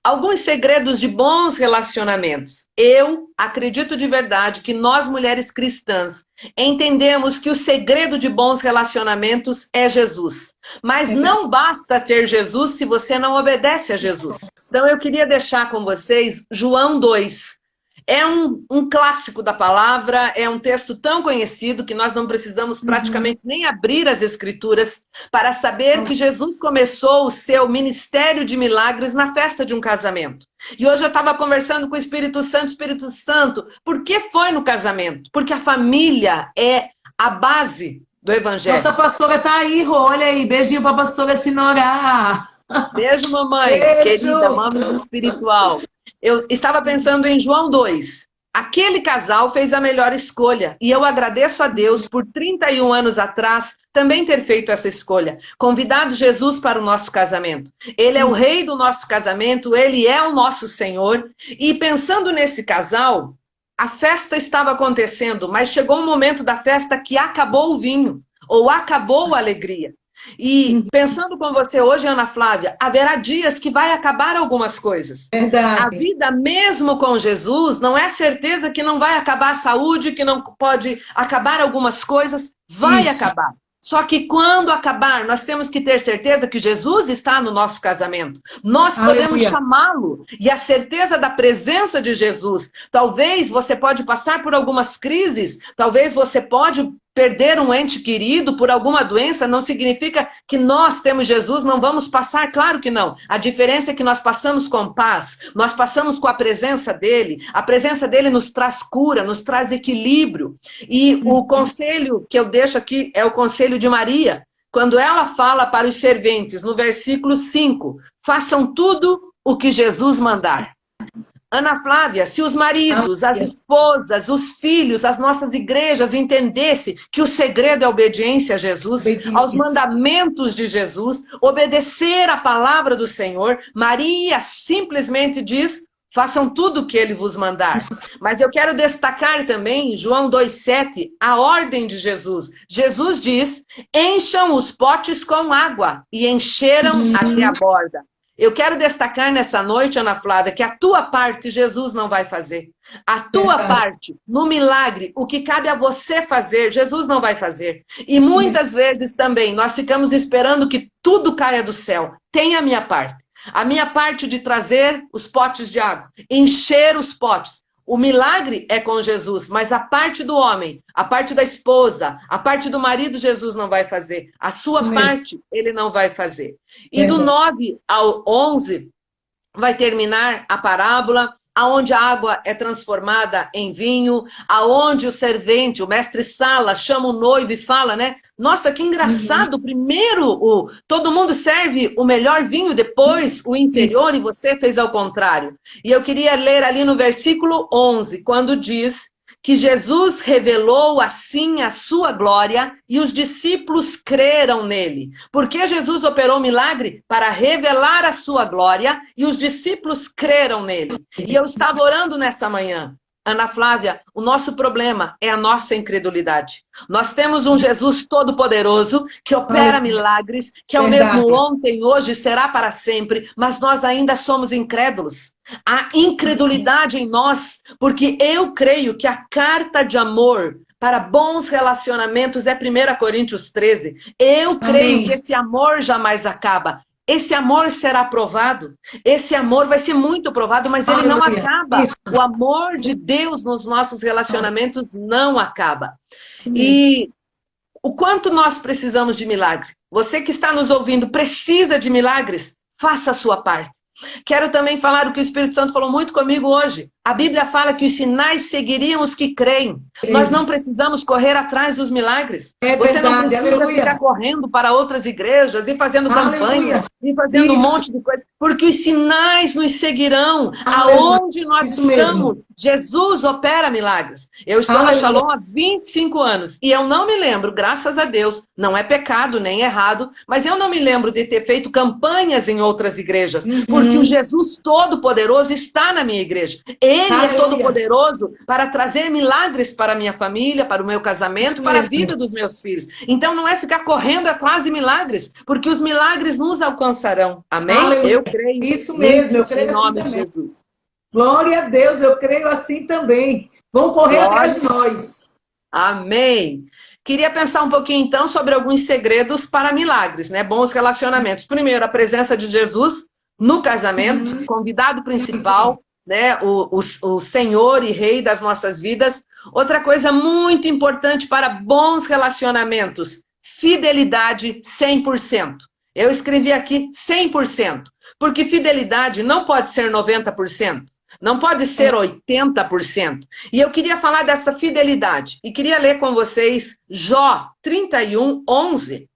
Speaker 3: alguns segredos de bons relacionamentos. Eu acredito de verdade que nós, mulheres cristãs, entendemos que o segredo de bons relacionamentos é Jesus. Mas não basta ter Jesus se você não obedece a Jesus. Então eu queria deixar com vocês João 2. É um clássico da palavra, é um texto tão conhecido que nós não precisamos praticamente nem abrir as escrituras para saber que Jesus começou o seu ministério de milagres na festa de um casamento. E hoje eu estava conversando com o Espírito Santo, por que foi no casamento? Porque a família é a base do evangelho.
Speaker 1: Nossa pastora tá aí, Rô, olha aí, beijinho para a pastora Sinorá.
Speaker 3: Beijo, mamãe, querida, mamãe espiritual. Eu estava pensando em João 2. Aquele casal fez a melhor escolha. E eu agradeço a Deus por 31 anos atrás também ter feito essa escolha. Convidado Jesus para o nosso casamento. Ele é o rei do nosso casamento, ele é o nosso Senhor. E pensando nesse casal, a festa estava acontecendo, mas chegou um momento da festa que acabou o vinho, ou acabou a alegria. E pensando com você hoje, Ana Flávia, haverá dias que vai acabar algumas coisas.
Speaker 1: Verdade.
Speaker 3: A vida mesmo com Jesus, não é certeza que não vai acabar a saúde, que não pode acabar algumas coisas, vai acabar. Só que quando acabar, nós temos que ter certeza que Jesus está no nosso casamento. Nós podemos chamá-lo. E a certeza da presença de Jesus. Talvez você pode passar por algumas crises, talvez você pode perder um ente querido por alguma doença, não significa que nós temos Jesus, não vamos passar, claro que não. A diferença é que nós passamos com paz, nós passamos com a presença dele nos traz cura, nos traz equilíbrio. E o conselho que eu deixo aqui é o conselho de Maria, quando ela fala para os serventes, no versículo 5, façam tudo o que Jesus mandar. Ana Flávia, se os maridos, as esposas, os filhos, as nossas igrejas entendessem que o segredo é a obediência a Jesus, aos mandamentos de Jesus, obedecer a palavra do Senhor, Maria simplesmente diz, façam tudo o que ele vos mandar. Mas eu quero destacar também, em João 2,7, a ordem de Jesus. Jesus diz, encham os potes com água, e encheram até a borda. Eu quero destacar nessa noite, Ana Flávia, que a tua parte Jesus não vai fazer. A tua parte, no milagre, o que cabe a você fazer, Jesus não vai fazer. E muitas vezes também nós ficamos esperando que tudo caia do céu. Tem a minha parte. A minha parte de trazer os potes de água, encher os potes. O milagre é com Jesus, mas a parte do homem, a parte da esposa, a parte do marido, Jesus não vai fazer. A sua parte, ele não vai fazer. E do 9 ao 11, vai terminar a parábola, aonde a água é transformada em vinho, aonde o servente, o mestre Sala, chama o noivo e fala, né? Nossa, que engraçado, primeiro todo mundo serve o melhor vinho, depois o inferior, e você fez ao contrário. E eu queria ler ali no versículo 11, quando diz que Jesus revelou assim a sua glória e os discípulos creram nele. Porque Jesus operou o milagre? Para revelar a sua glória e os discípulos creram nele. E eu estava orando nessa manhã. Ana Flávia, o nosso problema é a nossa incredulidade. Nós temos um Jesus todo-poderoso que opera milagres, que é o mesmo ontem, hoje e será para sempre, mas nós ainda somos incrédulos. Há incredulidade em nós, porque eu creio que a carta de amor para bons relacionamentos é 1 Coríntios 13. Eu creio que esse amor jamais acaba. Esse amor será provado, esse amor vai ser muito provado, mas ele não acaba. O amor de Deus nos nossos relacionamentos não acaba. E o quanto nós precisamos de milagre? Você que está nos ouvindo precisa de milagres? Faça a sua parte. Quero também falar o que o Espírito Santo falou muito comigo hoje. A Bíblia fala que os sinais seguiriam os que creem. Nós não precisamos correr atrás dos milagres. Você não precisa ficar correndo para outras igrejas e fazendo campanha e fazendo um monte de coisa. Porque os sinais nos seguirão aonde nós estamos. Jesus opera milagres. Eu estou na Shalom há 25 anos e eu não me lembro, graças a Deus, não é pecado nem errado, mas eu não me lembro de ter feito campanhas em outras igrejas. Porque o Jesus Todo-Poderoso está na minha igreja. Ele é todo-poderoso para trazer milagres para a minha família, para o meu casamento, para a vida dos meus filhos. Então não é ficar correndo atrás de milagres, porque os milagres nos alcançarão. Amém?
Speaker 1: Aleluia.
Speaker 3: Eu creio.
Speaker 1: Isso mesmo, eu creio
Speaker 3: em nome
Speaker 1: assim
Speaker 3: de
Speaker 1: também.
Speaker 3: Jesus.
Speaker 1: Glória a Deus, eu creio assim também. Vão correr atrás de nós.
Speaker 3: Amém. Queria pensar um pouquinho então sobre alguns segredos para milagres, né? Bons relacionamentos. Primeiro, a presença de Jesus no casamento, convidado principal, né? O Senhor e Rei das nossas vidas. Outra coisa muito importante para bons relacionamentos, fidelidade 100%. Eu escrevi aqui 100%, porque fidelidade não pode ser 90%, não pode ser 80%. E eu queria falar dessa fidelidade, e queria ler com vocês Jó 31, 11,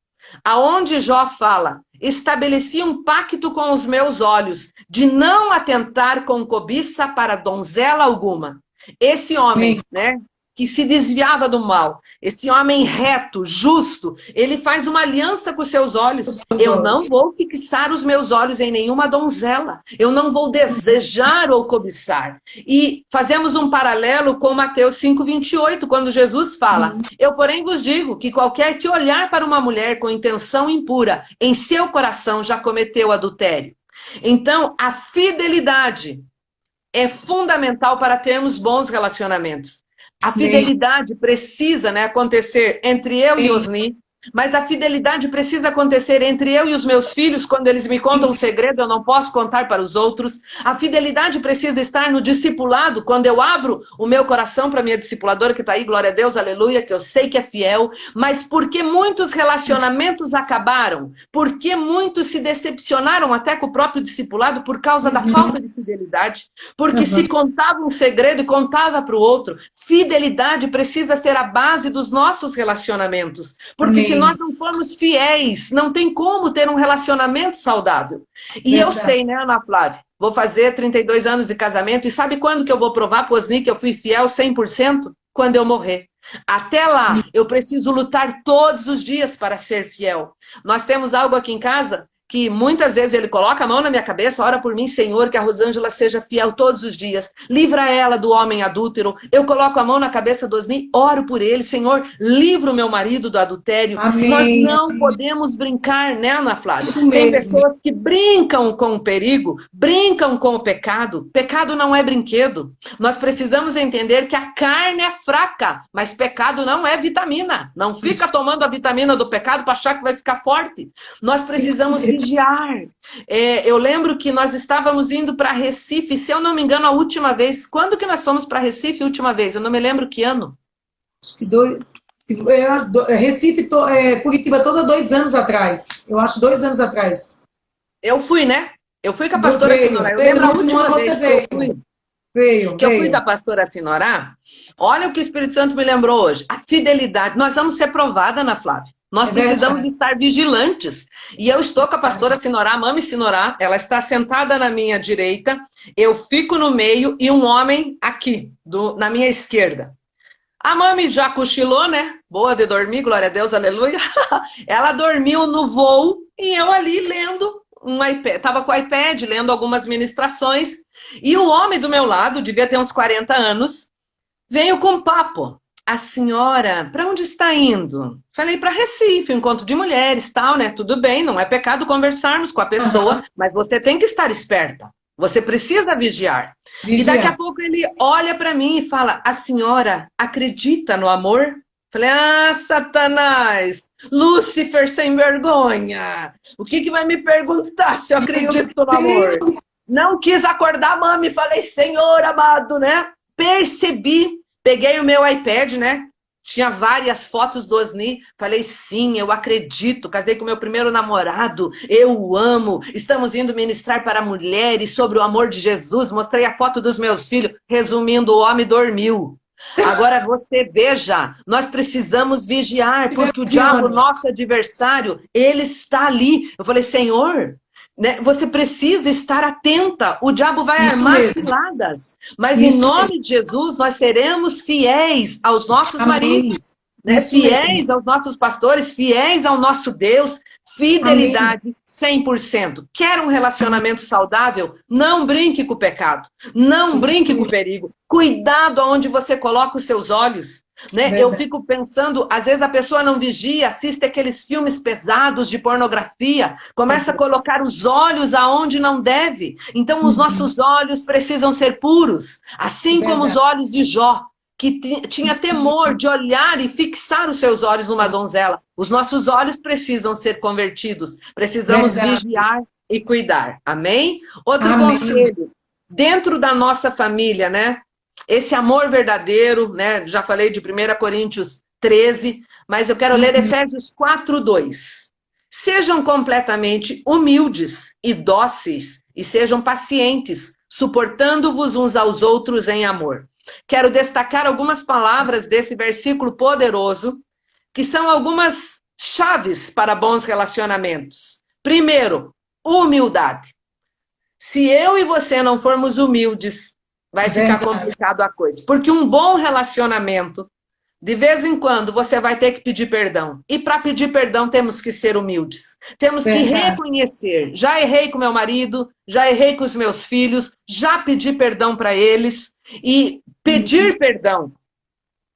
Speaker 3: aonde Jó fala: estabeleci um pacto com os meus olhos, de não atentar com cobiça para donzela alguma. Esse homem, né, que se desviava do mal, esse homem reto, justo, ele faz uma aliança com os seus olhos. Eu não vou fixar os meus olhos em nenhuma donzela. Eu não vou desejar ou cobiçar. E fazemos um paralelo com Mateus 5:28, quando Jesus fala: eu, porém, vos digo que qualquer que olhar para uma mulher com intenção impura, em seu coração já cometeu adultério. Então, a fidelidade é fundamental para termos bons relacionamentos. A fidelidade precisa, né, acontecer entre eu e Osni, mas a fidelidade precisa acontecer entre eu e os meus filhos. Quando eles me contam um segredo, eu não posso contar para os outros. A fidelidade precisa estar no discipulado, quando eu abro o meu coração para a minha discipuladora, que está aí, glória a Deus, aleluia, que eu sei que é fiel. Mas porque muitos relacionamentos acabaram? Porque muitos se decepcionaram até com o próprio discipulado por causa da falta de fidelidade? Porque se contava um segredo e contava para o outro. Fidelidade precisa ser a base dos nossos relacionamentos. Porque se nós não formos fiéis, não tem como ter um relacionamento saudável. E eu sei, né, Ana Flávia? Vou fazer 32 anos de casamento e sabe quando que eu vou provar para o Osni que eu fui fiel 100%? Quando eu morrer. Até lá, eu preciso lutar todos os dias para ser fiel. Nós temos algo aqui em casa que muitas vezes ele coloca a mão na minha cabeça: ora por mim, Senhor, que a Rosângela seja fiel todos os dias. Livra ela do homem adúltero. Eu coloco a mão na cabeça do Osni, oro por ele. Senhor, livra o meu marido do adultério.
Speaker 1: Amém.
Speaker 3: Nós não podemos brincar, né, Ana Flávia? Tem pessoas que brincam com o perigo, brincam com o pecado. Pecado não é brinquedo. Nós precisamos entender que a carne é fraca, mas pecado não é vitamina. Não fica tomando a vitamina do pecado para achar que vai ficar forte. Nós precisamos vigiar. Eu lembro que nós estávamos indo para Recife, se eu não me engano, a última vez. Quando que nós fomos para Recife a última vez? Eu não me lembro que ano.
Speaker 1: Acho que Recife, Curitiba, toda 2 anos atrás. Eu acho 2 anos atrás.
Speaker 3: Eu fui, né? Eu fui com a pastora Sinorá. Eu lembro a última vez que eu fui. Eu fui com a pastora Sinorá. Olha o que o Espírito Santo me lembrou hoje. A fidelidade. Nós vamos ser provadas, Ana Flávia. Nós precisamos estar vigilantes. E eu estou com a pastora Sinorá, Mami Sinorá. Ela está sentada na minha direita. Eu fico no meio e um homem aqui, na minha esquerda. A Mami já cochilou, né? Boa de dormir, glória a Deus, aleluia. Ela dormiu no voo e eu ali lendo um iPad. Estava com o iPad, lendo algumas ministrações. E o homem do meu lado, devia ter uns 40 anos, veio com um papo. A senhora, para onde está indo? Falei, para Recife, encontro de mulheres, tal, né? Tudo bem, não é pecado conversarmos com a pessoa, mas você tem que estar esperta. Você precisa vigiar. E daqui a pouco ele olha para mim e fala, a senhora acredita no amor? Falei, ah, Satanás, Lúcifer sem vergonha. O que vai me perguntar se eu acredito no amor? Não quis acordar, Mami. Falei, Senhor amado, né? Percebi. Peguei o meu iPad, né? Tinha várias fotos do Osni. Falei, sim, eu acredito. Casei com meu primeiro namorado. Eu o amo. Estamos indo ministrar para mulheres sobre o amor de Jesus. Mostrei a foto dos meus filhos. Resumindo, o homem dormiu. Agora você veja, nós precisamos vigiar, porque o diabo, nosso adversário, ele está ali. Eu falei, Senhor... Você precisa estar atenta. O diabo vai armar ciladas. Mas em nome de Jesus, nós seremos fiéis aos nossos maridos. Né? Fiéis aos nossos pastores, fiéis ao nosso Deus. Fidelidade 100%. Quer um relacionamento saudável? Não brinque com o pecado. Não brinque com o perigo. Cuidado aonde você coloca os seus olhos. Né? Eu fico pensando, às vezes a pessoa não vigia, assiste aqueles filmes pesados de pornografia, começa a colocar os olhos aonde não deve. Então os nossos olhos precisam ser puros, assim como os olhos de Jó, que tinha temor de olhar e fixar os seus olhos numa donzela. Os nossos olhos precisam ser convertidos, precisamos vigiar e cuidar. Amém? Outro conselho, dentro da nossa família, né? Esse amor verdadeiro, né? Já falei de 1 Coríntios 13, mas eu quero ler Efésios 4:2. Sejam completamente humildes e dóceis e sejam pacientes, suportando-vos uns aos outros em amor. Quero destacar algumas palavras desse versículo poderoso, que são algumas chaves para bons relacionamentos. Primeiro, humildade. Se eu e você não formos humildes, vai ficar complicado a coisa. Porque um bom relacionamento, de vez em quando, você vai ter que pedir perdão. E para pedir perdão, temos que ser humildes. Temos que reconhecer. Já errei com meu marido, já errei com os meus filhos, já pedi perdão para eles. E pedir perdão.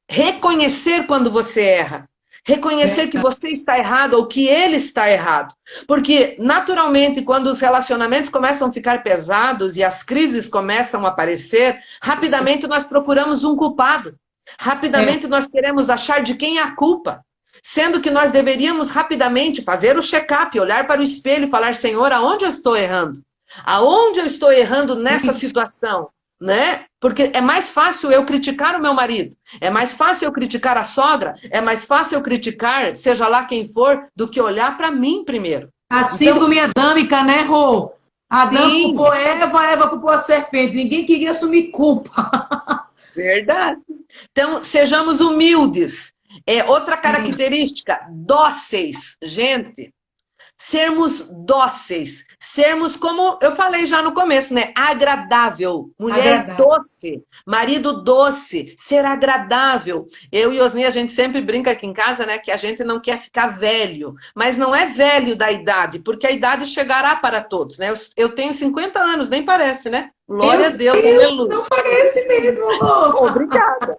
Speaker 3: Reconhecer quando você erra. Reconhecer que você está errado ou que ele está errado. Porque, naturalmente, quando os relacionamentos começam a ficar pesados e as crises começam a aparecer, rapidamente nós procuramos um culpado. Rapidamente nós queremos achar de quem é a culpa. Sendo que nós deveríamos rapidamente fazer o check-up, olhar para o espelho e falar, Senhor, aonde eu estou errando? Aonde eu estou errando nessa situação? Né? Porque é mais fácil eu criticar o meu marido, é mais fácil eu criticar a sogra, é mais fácil eu criticar, seja lá quem for, do que olhar para mim primeiro.
Speaker 1: A síndrome adâmica, né, Rô? Adão culpou Eva culpou a serpente. Ninguém queria assumir culpa.
Speaker 3: Verdade. Então, sejamos humildes. Outra característica, dóceis. Gente, sermos dóceis. Sermos, como eu falei já no começo, né? Agradável. Mulher doce. Marido doce. Ser agradável. Eu e Osni, a gente sempre brinca aqui em casa, né? Que a gente não quer ficar velho. Mas não é velho da idade, porque a idade chegará para todos, né? Eu tenho 50 anos, nem parece, né? Glória a Deus, aleluia.
Speaker 1: Não parece mesmo.
Speaker 3: Obrigada.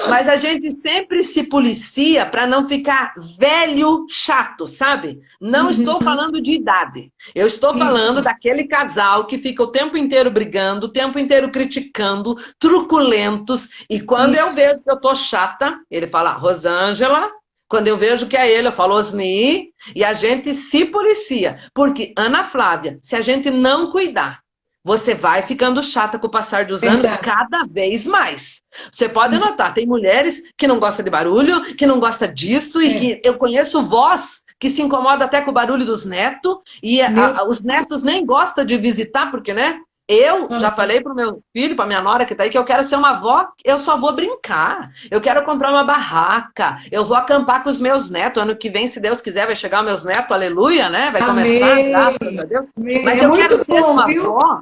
Speaker 3: Mas a gente sempre se policia para não ficar velho chato, sabe? Não estou falando de idade. Eu estou falando daquele casal que fica o tempo inteiro brigando, o tempo inteiro criticando, truculentos. E quando eu vejo que eu tô chata, ele fala, Rosângela, Quando eu vejo que é ele, eu falo Osni, e a gente se policia. Porque, Ana Flávia, se a gente não cuidar, você vai ficando chata com o passar dos anos cada vez mais. Você pode notar, tem mulheres que não gostam de barulho, que não gostam disso, e eu conheço vós que se incomoda até com o barulho dos netos, e os netos nem gostam de visitar, porque, né? Eu já falei pro meu filho, pra minha nora que tá aí, que eu quero ser uma avó, eu só vou brincar. Eu quero comprar uma barraca, eu vou acampar com os meus netos. Ano que vem, se Deus quiser, vai chegar meus netos, aleluia, né? Vai começar, graças a Deus. Mas eu quero ser uma avó.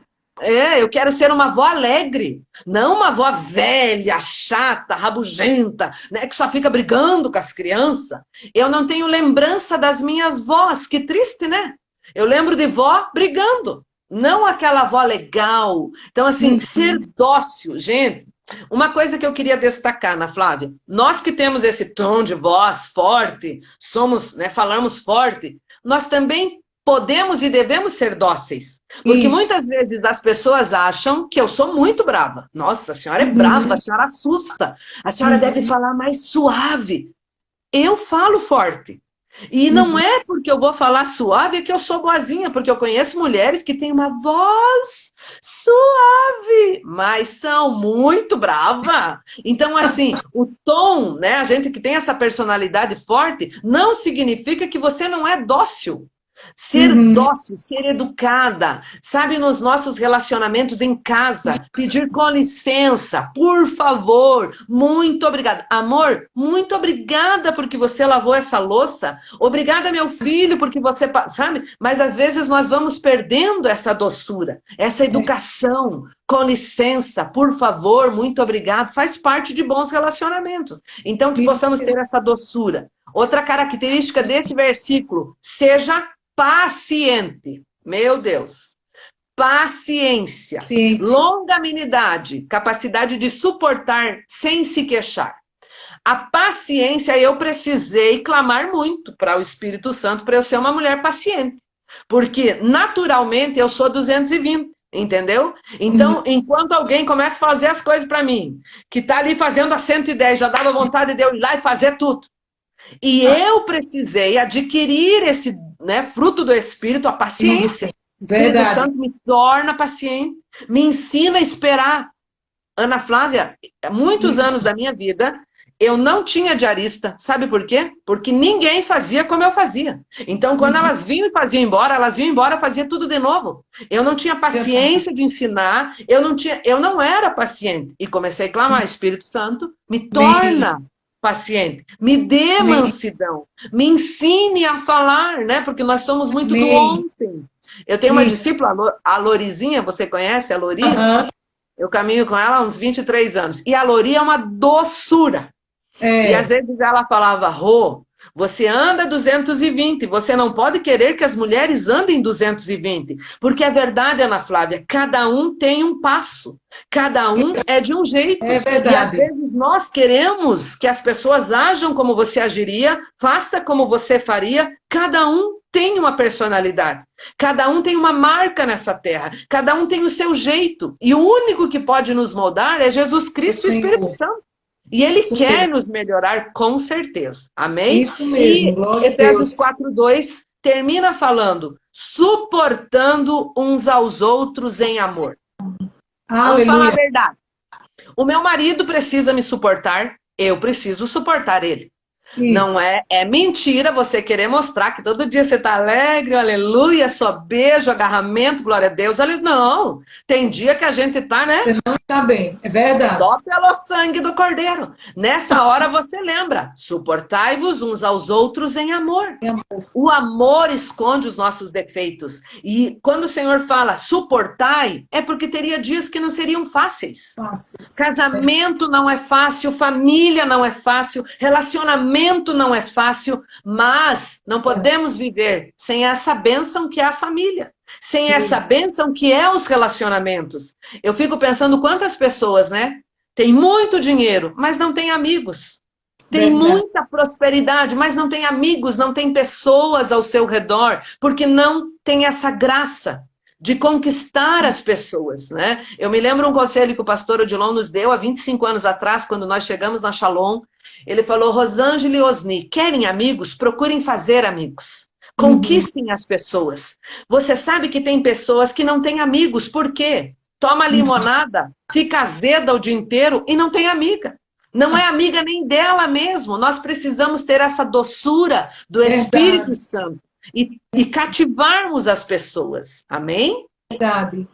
Speaker 3: Eu quero ser uma avó alegre, não uma avó velha, chata, rabugenta, né, que só fica brigando com as crianças. Eu não tenho lembrança das minhas vós, que triste, né? Eu lembro de vó brigando. Não aquela avó legal. Então, assim, ser dócil, gente. Uma coisa que eu queria destacar, Ana Flávia, nós que temos esse tom de voz forte, somos, né, falamos forte, nós também podemos e devemos ser dóceis. Porque muitas vezes as pessoas acham que eu sou muito brava. Nossa, a senhora é brava, a senhora assusta. A senhora deve falar mais suave. Eu falo forte. E não é porque eu vou falar suave que eu sou boazinha, porque eu conheço mulheres que têm uma voz suave, mas são muito bravas. Então, assim, o tom, né, a gente que tem essa personalidade forte, não significa que você não é dócil. Ser dócil, ser educada, sabe, nos nossos relacionamentos em casa, pedir com licença, por favor, muito obrigada. Amor, muito obrigada porque você lavou essa louça, obrigada meu filho porque você, sabe, mas às vezes nós vamos perdendo essa doçura, essa educação, com licença, por favor, muito obrigado, faz parte de bons relacionamentos. Então que possamos ter essa doçura. Outra característica desse versículo, seja paciente, meu Deus, paciência, longanimidade, capacidade de suportar sem se queixar. A paciência, eu precisei clamar muito para o Espírito Santo para eu ser uma mulher paciente, porque naturalmente eu sou 220, entendeu? Então, enquanto alguém começa a fazer as coisas para mim, que está ali fazendo a 110, já dava vontade de eu ir lá e fazer tudo. E eu precisei adquirir esse, né, fruto do Espírito, a paciência. O Espírito Santo me torna paciente, me ensina a esperar. Ana Flávia, muitos anos da minha vida, eu não tinha diarista. Sabe por quê? Porque ninguém fazia como eu fazia. Então, quando elas vinham e faziam embora, elas iam embora, fazia tudo de novo. Eu não tinha paciência de ensinar, eu não era paciente. E comecei a clamar, Espírito Santo, me torna paciente, me dê mansidão, me ensine a falar, né? Porque nós somos muito do ontem. Eu tenho uma discípula, a Lorizinha, você conhece a Lori? Eu caminho com ela há uns 23 anos. E a Lori é uma doçura. E às vezes ela falava, Rô, você anda 220, você não pode querer que as mulheres andem 220. Porque é verdade, Ana Flávia, cada um tem um passo. Cada um é de um jeito.
Speaker 1: É verdade.
Speaker 3: E às vezes nós queremos que as pessoas ajam como você agiria, faça como você faria. Cada um tem uma personalidade. Cada um tem uma marca nessa terra. Cada um tem o seu jeito. E o único que pode nos moldar é Jesus Cristo e o Espírito Santo. E Ele quer nos melhorar com certeza. Amém?
Speaker 1: Isso mesmo.
Speaker 3: E Efésios 4:2 termina falando, suportando uns aos outros em amor. Vamos falar a verdade. O meu marido precisa me suportar, eu preciso suportar ele. Isso. Não é mentira você querer mostrar que todo dia você está alegre, aleluia, só beijo, agarramento, glória a Deus. Não, tem dia que a gente está, né?
Speaker 1: Você não está bem, é verdade.
Speaker 3: Só pelo sangue do Cordeiro. Nessa hora você lembra, suportai-vos uns aos outros em amor. O amor esconde os nossos defeitos. E quando o Senhor fala suportai, é porque teria dias que não seriam fáceis. Casamento não é fácil, família não é fácil, relacionamento não é fácil, mas não podemos viver sem essa bênção que é a família, sem essa bênção que é os relacionamentos. Eu fico pensando quantas pessoas, né, têm muito dinheiro, mas não têm amigos. Tem muita prosperidade, mas não tem amigos, não tem pessoas ao seu redor, porque não tem essa graça de conquistar as pessoas, né? Eu me lembro um conselho que o pastor Odilon nos deu há 25 anos atrás, quando nós chegamos na Shalom, Ele falou, Rosângela e Osni, querem amigos? Procurem fazer amigos. Conquistem as pessoas. Você sabe que tem pessoas que não têm amigos. Por quê? Toma limonada, fica azeda o dia inteiro e não tem amiga. Não é amiga nem dela mesmo. Nós precisamos ter essa doçura do Espírito Santo e cativarmos as pessoas. Amém?
Speaker 1: Verdade.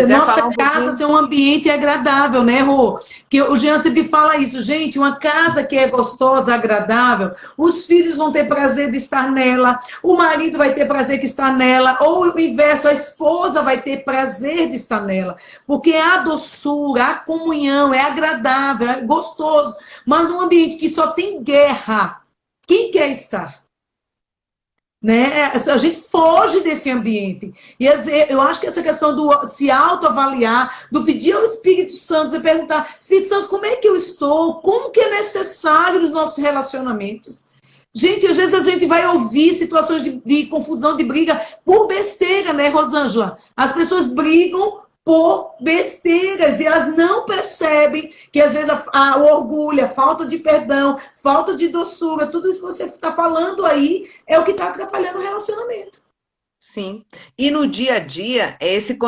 Speaker 1: Nossa casa ser um ambiente agradável, né, Rô? Que o Jean sempre fala isso, gente, uma casa que é gostosa, agradável, os filhos vão ter prazer de estar nela, o marido vai ter prazer de estar nela, ou o inverso, a esposa vai ter prazer de estar nela, porque é a doçura, a comunhão, é agradável, é gostoso, mas num ambiente que só tem guerra, quem quer estar? Né? A gente foge desse ambiente. E eu acho que essa questão do se autoavaliar, do pedir ao Espírito Santo, você perguntar, Espírito Santo, como é que eu estou? Como que é necessário nos nossos relacionamentos? Gente, às vezes a gente vai ouvir situações de confusão, de briga, por besteira, né, Rosângela? As pessoas brigam por besteiras, e elas não percebem que às vezes o orgulho, a falta de perdão, falta de doçura, tudo isso que você está falando aí é o que está atrapalhando o relacionamento.
Speaker 3: Sim, e no dia a dia é esse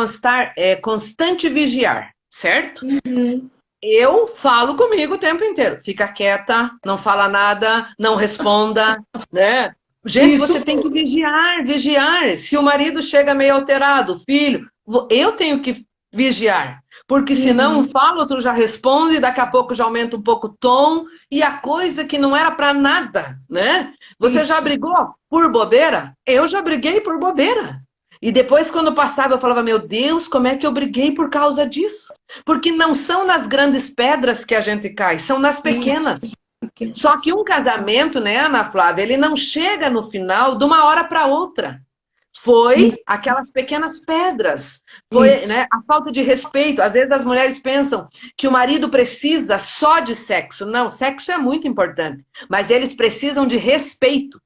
Speaker 3: constante vigiar, certo?
Speaker 1: Uhum.
Speaker 3: Eu falo comigo o tempo inteiro, fica quieta, não fala nada, não responda, né? Gente,
Speaker 1: Isso.
Speaker 3: você tem que vigiar. Se o marido chega meio alterado, o filho, eu tenho que vigiar. Porque senão um fala, outro já responde, daqui a pouco já aumenta um pouco o tom, e a coisa que não era para nada, né? Você já brigou por bobeira? Eu já briguei por bobeira. E depois, quando passava, eu falava, meu Deus, como é que eu briguei por causa disso? Porque não são nas grandes pedras que a gente cai, são nas pequenas. Só que um casamento, né, Ana Flávia, ele não chega no final de uma hora para outra. Foi aquelas pequenas pedras, foi, né, a falta de respeito. Às vezes as mulheres pensam que o marido precisa só de sexo. Não, sexo é muito importante, mas eles precisam de respeito.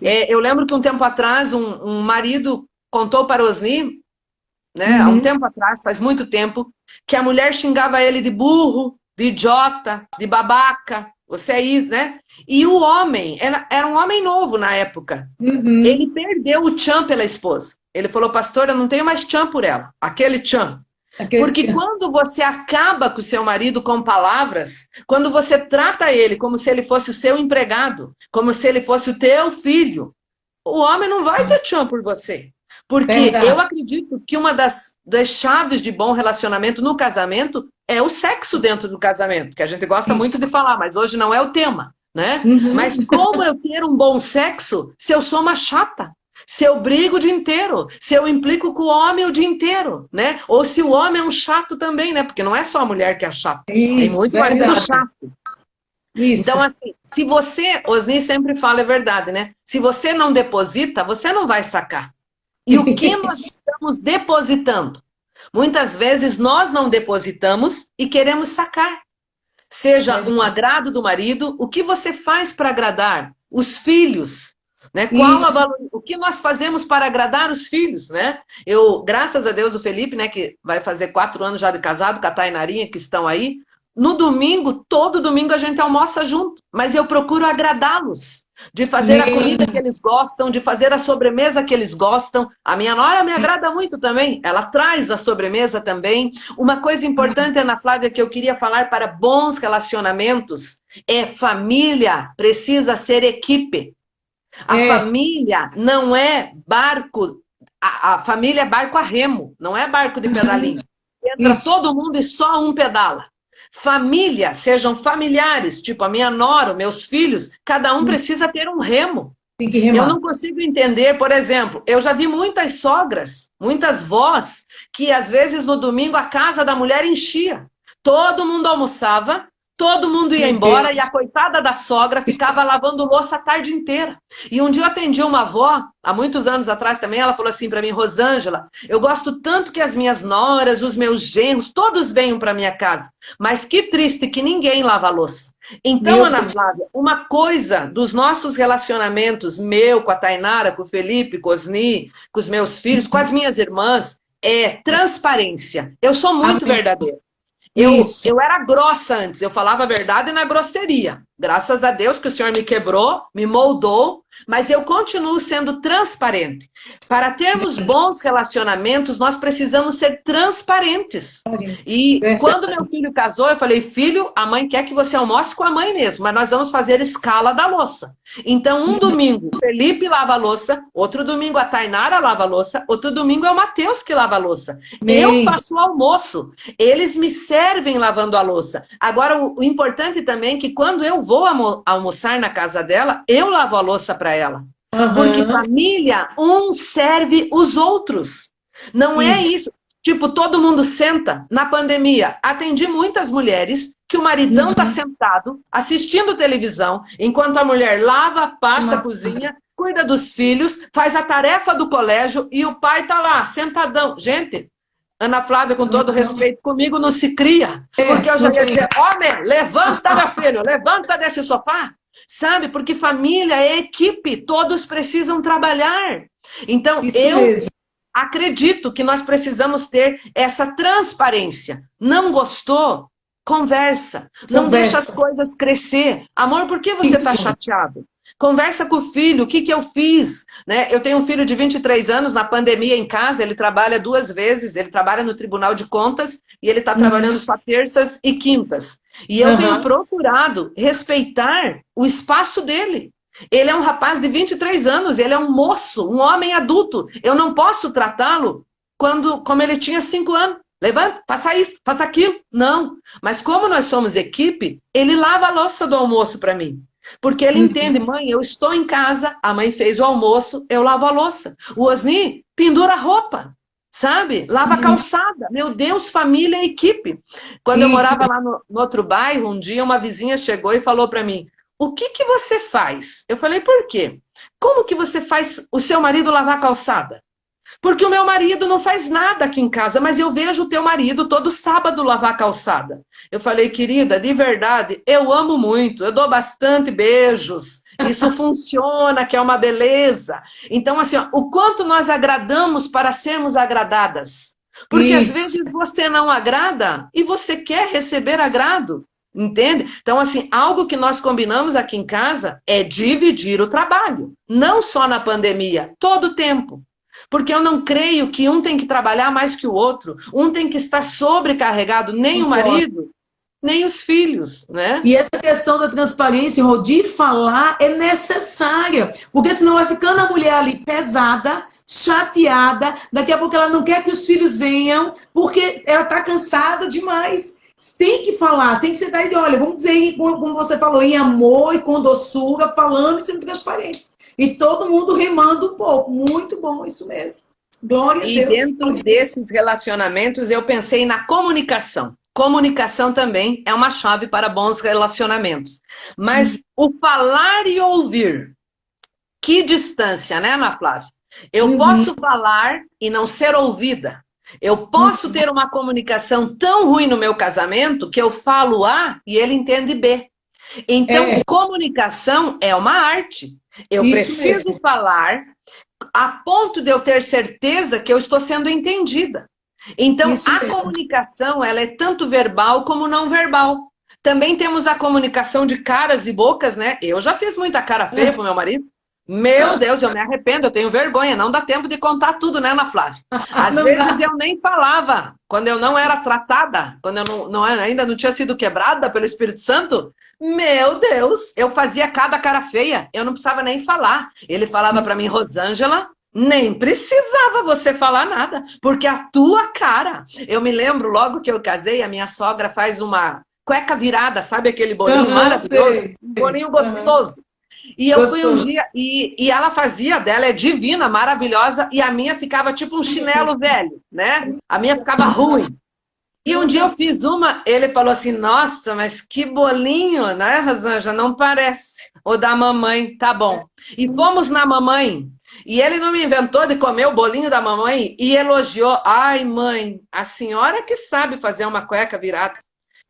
Speaker 3: Eu lembro que um tempo atrás um marido contou para Osni, né, há um tempo atrás, faz muito tempo, que a mulher xingava ele de burro, de idiota, de babaca, você é isso, né? E o homem, era um homem novo na época, ele perdeu o tchan pela esposa. Ele falou, pastor, eu não tenho mais tchan por ela, aquele tchan. Porque quando você acaba com o seu marido com palavras, quando você trata ele como se ele fosse o seu empregado, como se ele fosse o teu filho, o homem não vai ter tchan por você. Porque eu acredito que uma das chaves de bom relacionamento no casamento é o sexo dentro do casamento, que a gente gosta muito de falar, mas hoje não é o tema, né? Mas como eu ter um bom sexo se eu sou uma chata? Se eu brigo o dia inteiro? Se eu implico com o homem o dia inteiro, né? Ou se o homem é um chato também, né? Porque não é só a mulher que é chata. Tem muito marido chato. Então, assim, se você, Osni sempre fala, é verdade, né? Se você não deposita, você não vai sacar. E o que nós estamos depositando? Muitas vezes nós não depositamos e queremos sacar. Seja um agrado do marido, o que você faz para agradar os filhos? Né? O que nós fazemos para agradar os filhos? Né? Eu, graças a Deus, o Felipe, né, que vai fazer 4 anos já de casado, com a Tainarinha, que estão aí, no domingo, todo domingo a gente almoça junto, mas eu procuro agradá-los. De fazer a comida que eles gostam, de fazer a sobremesa que eles gostam. A minha nora me agrada muito também, ela traz a sobremesa também. Uma coisa importante, Ana Flávia, que eu queria falar para bons relacionamentos, é família precisa ser equipe. A família não é barco, a família é barco a remo, não é barco de pedalinho. Entra todo mundo e só um pedala. Família, sejam familiares, tipo a minha nora, meus filhos, cada um precisa ter um remo.
Speaker 1: Tem que remar.
Speaker 3: Eu não consigo entender, por exemplo, eu já vi muitas sogras, muitas vós, que às vezes no domingo a casa da mulher enchia. Todo mundo almoçava, todo mundo ia embora e a coitada da sogra ficava lavando louça a tarde inteira. E um dia eu atendi uma avó, há muitos anos atrás também, ela falou assim para mim, Rosângela, eu gosto tanto que as minhas noras, os meus genros, todos venham para minha casa, mas que triste que ninguém lava a louça. Então, Ana Flávia, uma coisa dos nossos relacionamentos, meu com a Tainara, com o Felipe, com o Osni, com os meus filhos, com as minhas irmãs, é transparência. Eu sou muito verdadeira. Eu era grossa antes, eu falava a verdade na grosseria. Graças a Deus que o Senhor me quebrou, me moldou, mas eu continuo sendo transparente. Para termos bons relacionamentos, nós precisamos ser transparentes. E quando meu filho casou, eu falei, filho, a mãe quer que você almoce com a mãe mesmo, mas nós vamos fazer escala da louça. Então, um domingo, o Felipe lava a louça, outro domingo a Tainara lava a louça, outro domingo é o Matheus que lava a louça. Eu faço o almoço, eles me servem lavando a louça. Agora, o importante também é que quando eu vou almoçar na casa dela, eu lavo a louça para ela. Porque família, um serve os outros. Não é isso. Tipo, todo mundo senta. Na pandemia, atendi muitas mulheres que o maridão tá sentado, assistindo televisão, enquanto a mulher lava, passa, cozinha, cuida dos filhos, faz a tarefa do colégio e o pai tá lá, sentadão. Gente, Ana Flávia, com todo respeito, comigo não se cria. Porque eu já ia dizer, homem, levanta, meu filho, levanta desse sofá. Sabe? Porque família é equipe, todos precisam trabalhar. Então, acredito que nós precisamos ter essa transparência. Não gostou? Conversa. Não deixa as coisas crescer. Amor, por que você está chateado? Conversa com o filho, o que eu fiz? Né? Eu tenho um filho de 23 anos, na pandemia em casa, ele trabalha 2 vezes, ele trabalha no Tribunal de Contas e ele está trabalhando só terças e quintas. E eu tenho procurado respeitar o espaço dele. Ele é um rapaz de 23 anos, ele é um moço, um homem adulto. Eu não posso tratá-lo como ele tinha 5 anos. Levanta, faça isso, faça aquilo. Não. Mas como nós somos equipe, ele lava a louça do almoço para mim. Porque ele entende, mãe, eu estou em casa, a mãe fez o almoço, eu lavo a louça. O Osni pendura a roupa, sabe? Lava a calçada. Meu Deus, família e equipe. Quando eu morava lá no outro bairro, um dia uma vizinha chegou e falou para mim, o que você faz? Eu falei, por quê? Como que você faz o seu marido lavar a calçada? Porque o meu marido não faz nada aqui em casa, mas eu vejo o teu marido todo sábado lavar a calçada. Eu falei, querida, de verdade, eu amo muito, eu dou bastante beijos, isso funciona, que é uma beleza. Então, assim, ó, o quanto nós agradamos para sermos agradadas. Porque às vezes você não agrada e você quer receber agrado. Entende? Então, assim, algo que nós combinamos aqui em casa é dividir o trabalho. Não só na pandemia, todo o tempo. Porque eu não creio que um tem que trabalhar mais que o outro, um tem que estar sobrecarregado, nem o marido, nem os filhos, né?
Speaker 1: E essa questão da transparência, Rô, de falar é necessária, porque senão vai ficando a mulher ali pesada, chateada, daqui a pouco ela não quer que os filhos venham, porque ela está cansada demais. Tem que falar, tem que sentar e dizer, olha, vamos dizer, como você falou, em amor e com doçura, falando e sendo transparente. E todo mundo remando um pouco. Muito bom, isso mesmo. Glória a Deus.
Speaker 3: E dentro desses relacionamentos, eu pensei na comunicação. Comunicação também é uma chave para bons relacionamentos. Mas o falar e ouvir, que distância, né, Ana Flávia? Eu posso falar e não ser ouvida. Eu posso ter uma comunicação tão ruim no meu casamento que eu falo A e ele entende B. Então, comunicação é uma arte. Eu preciso falar a ponto de eu ter certeza que eu estou sendo entendida. Então, a comunicação, ela é tanto verbal como não verbal. Também temos a comunicação de caras e bocas, né? Eu já fiz muita cara feia pro meu marido. Meu Deus, eu me arrependo, eu tenho vergonha. Não dá tempo de contar tudo, né, Ana Flávia? Às vezes eu nem falava. Quando eu não era tratada, quando eu ainda não tinha sido quebrada pelo Espírito Santo, meu Deus, eu fazia cada cara feia. Eu não precisava nem falar. Ele falava para mim, Rosângela, nem precisava você falar nada, porque a tua cara... Eu me lembro, logo que eu casei, a minha sogra faz uma cueca virada, sabe aquele bolinho maravilhoso? Um bolinho gostoso. E eu fui um dia, e ela fazia, dela é divina, maravilhosa, e a minha ficava tipo um chinelo velho, né? A minha ficava ruim. E um dia eu fiz uma, ele falou assim, nossa, mas que bolinho, né, Rosângela? Não parece. O da mamãe, tá bom. E fomos na mamãe, e ele não me inventou de comer o bolinho da mamãe, e elogiou, ai mãe, a senhora que sabe fazer uma cueca virada.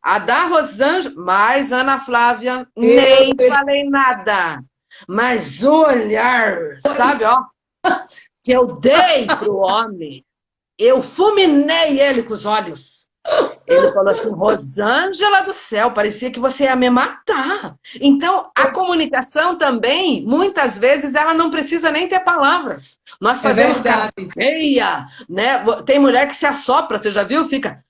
Speaker 3: A da Rosângela, mas Ana Flávia, nem falei nada. Mas o olhar, sabe, ó, que eu dei pro homem, eu fulminei ele com os olhos. Ele falou assim, Rosângela do céu, parecia que você ia me matar. Então, a comunicação também, muitas vezes, ela não precisa nem ter palavras. Nós fazemos cara feia, né? Tem mulher que se assopra, você já viu? Fica...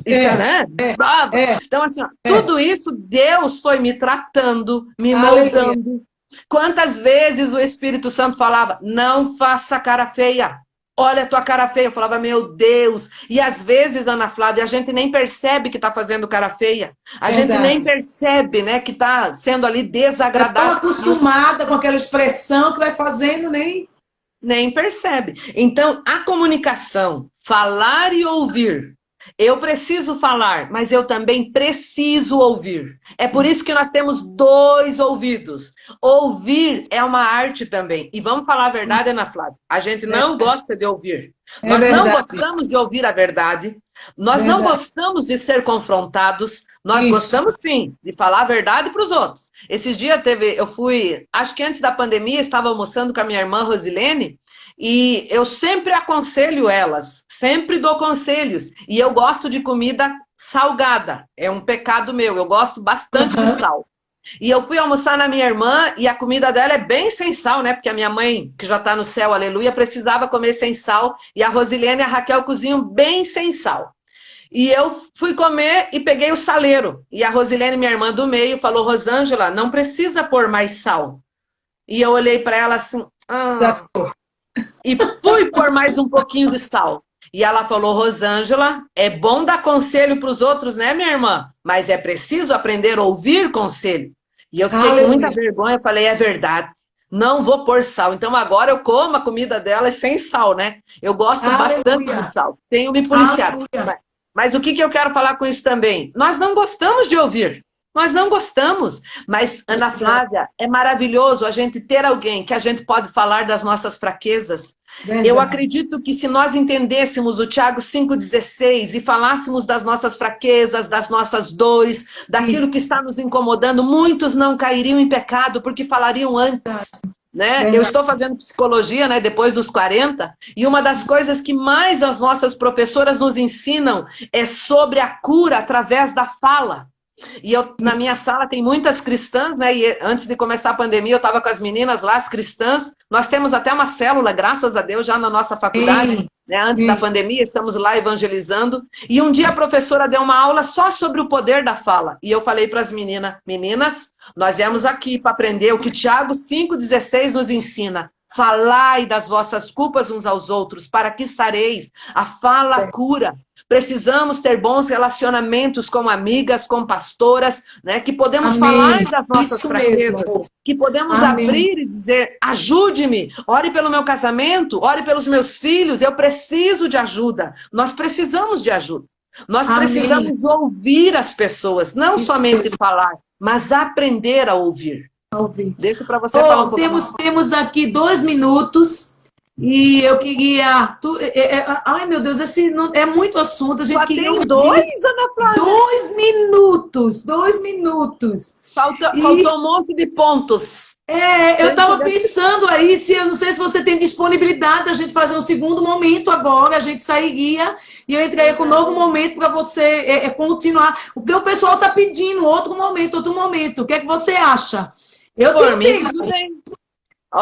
Speaker 3: Isso, né? Brava. Então, assim, ó, tudo isso, Deus foi me tratando, me moldando. Quantas vezes o Espírito Santo falava, não faça cara feia. Olha a tua cara feia. Eu falava, meu Deus. E às vezes, Ana Flávia, a gente nem percebe que está fazendo cara feia. A gente nem percebe, né, que está sendo ali desagradável.
Speaker 1: É tão acostumada com aquela expressão que vai fazendo,
Speaker 3: nem percebe. Então, a comunicação, falar e ouvir. Eu preciso falar, mas eu também preciso ouvir. É por isso que nós temos 2 ouvidos. Ouvir é uma arte também. E vamos falar a verdade, Ana Flávia. A gente não gosta de ouvir. Nós não gostamos de ouvir a verdade. Nós não gostamos de ser confrontados. Nós gostamos, sim, de falar a verdade para os outros. Esses dias eu fui, acho que antes da pandemia, estava almoçando com a minha irmã Rosilene. E eu sempre aconselho elas, sempre dou conselhos. E eu gosto de comida salgada, é um pecado meu, eu gosto bastante de sal. E eu fui almoçar na minha irmã e a comida dela é bem sem sal, né? Porque a minha mãe, que já está no céu, aleluia, precisava comer sem sal. E a Rosilene e a Raquel cozinham bem sem sal. E eu fui comer e peguei o saleiro. E a Rosilene, minha irmã do meio, falou, Rosângela, não precisa pôr mais sal. E eu olhei para ela assim... E fui pôr mais um pouquinho de sal. E ela falou, Rosângela, é bom dar conselho para os outros, né, minha irmã? Mas é preciso aprender a ouvir conselho. E eu fiquei com muita vergonha, eu falei, é verdade, não vou pôr sal. Então agora eu como a comida delas sem sal, né? Eu gosto bastante de sal, tenho me policiado. Mas o que eu quero falar com isso também? Nós não gostamos de ouvir. Nós não gostamos, mas, Ana Flávia, é maravilhoso a gente ter alguém que a gente pode falar das nossas fraquezas. Eu acredito que se nós entendêssemos o Tiago 5,16 e falássemos das nossas fraquezas, das nossas dores, daquilo que está nos incomodando, muitos não cairiam em pecado porque falariam antes. Né? Eu estou fazendo psicologia, né, depois dos 40, e uma das coisas que mais as nossas professoras nos ensinam é sobre a cura através da fala. E na minha sala tem muitas cristãs, né? E antes de começar a pandemia, eu estava com as meninas lá, as cristãs. Nós temos até uma célula, graças a Deus, já na nossa faculdade, né? Antes da pandemia, estamos lá evangelizando. E um dia a professora deu uma aula só sobre o poder da fala. E eu falei para as meninas, nós viemos aqui para aprender o que Tiago 5,16 nos ensina. Falai das vossas culpas uns aos outros, para que sareis. A fala cura. Precisamos ter bons relacionamentos com amigas, com pastoras, né? Que podemos falar das nossas fraquezas, que podemos abrir e dizer, ajude-me, ore pelo meu casamento, ore pelos meus filhos, eu preciso de ajuda. Nós precisamos de ajuda. Nós precisamos ouvir as pessoas, não somente falar, mas aprender a ouvir. Deixa para você falar um pouco.
Speaker 1: Temos aqui 2 minutos. E eu queria... ai, meu Deus, esse não, é muito assunto. A gente
Speaker 3: só tem 2, Ana Flávia?
Speaker 1: 2 minutos. 2 minutos.
Speaker 3: Faltou um monte de pontos.
Speaker 1: Eu estava pensando aí, eu não sei se você tem disponibilidade da gente fazer um segundo momento agora, a gente sairia e eu entraria com um novo momento para você continuar. Porque o pessoal está pedindo outro momento. O que é que você acha?
Speaker 3: Por mim, tudo bem.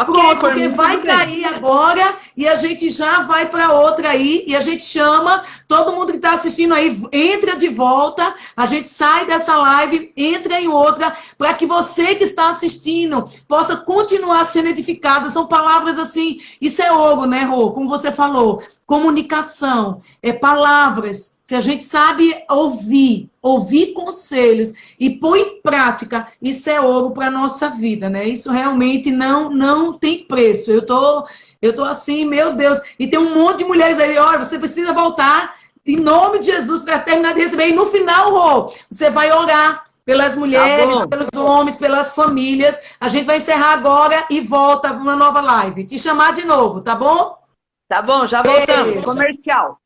Speaker 1: Pronto, porque vai cair agora e a gente já vai para outra aí e a gente chama todo mundo que está assistindo aí, entra de volta, a gente sai dessa live, entra em outra, para que você que está assistindo possa continuar sendo edificado. São palavras assim, isso é ouro, né, Rô? Como você falou, comunicação, palavras. Se a gente sabe ouvir conselhos e pôr em prática, isso é ouro para a nossa vida, né? Isso realmente não tem preço. Eu tô assim, meu Deus. E tem um monte de mulheres aí, olha, você precisa voltar em nome de Jesus para terminar de receber. E no final, Rô, você vai orar pelas mulheres, pelos homens, pelas famílias. A gente vai encerrar agora e volta para uma nova live. Te chamar de novo, tá bom?
Speaker 3: Tá bom, já voltamos. Comercial.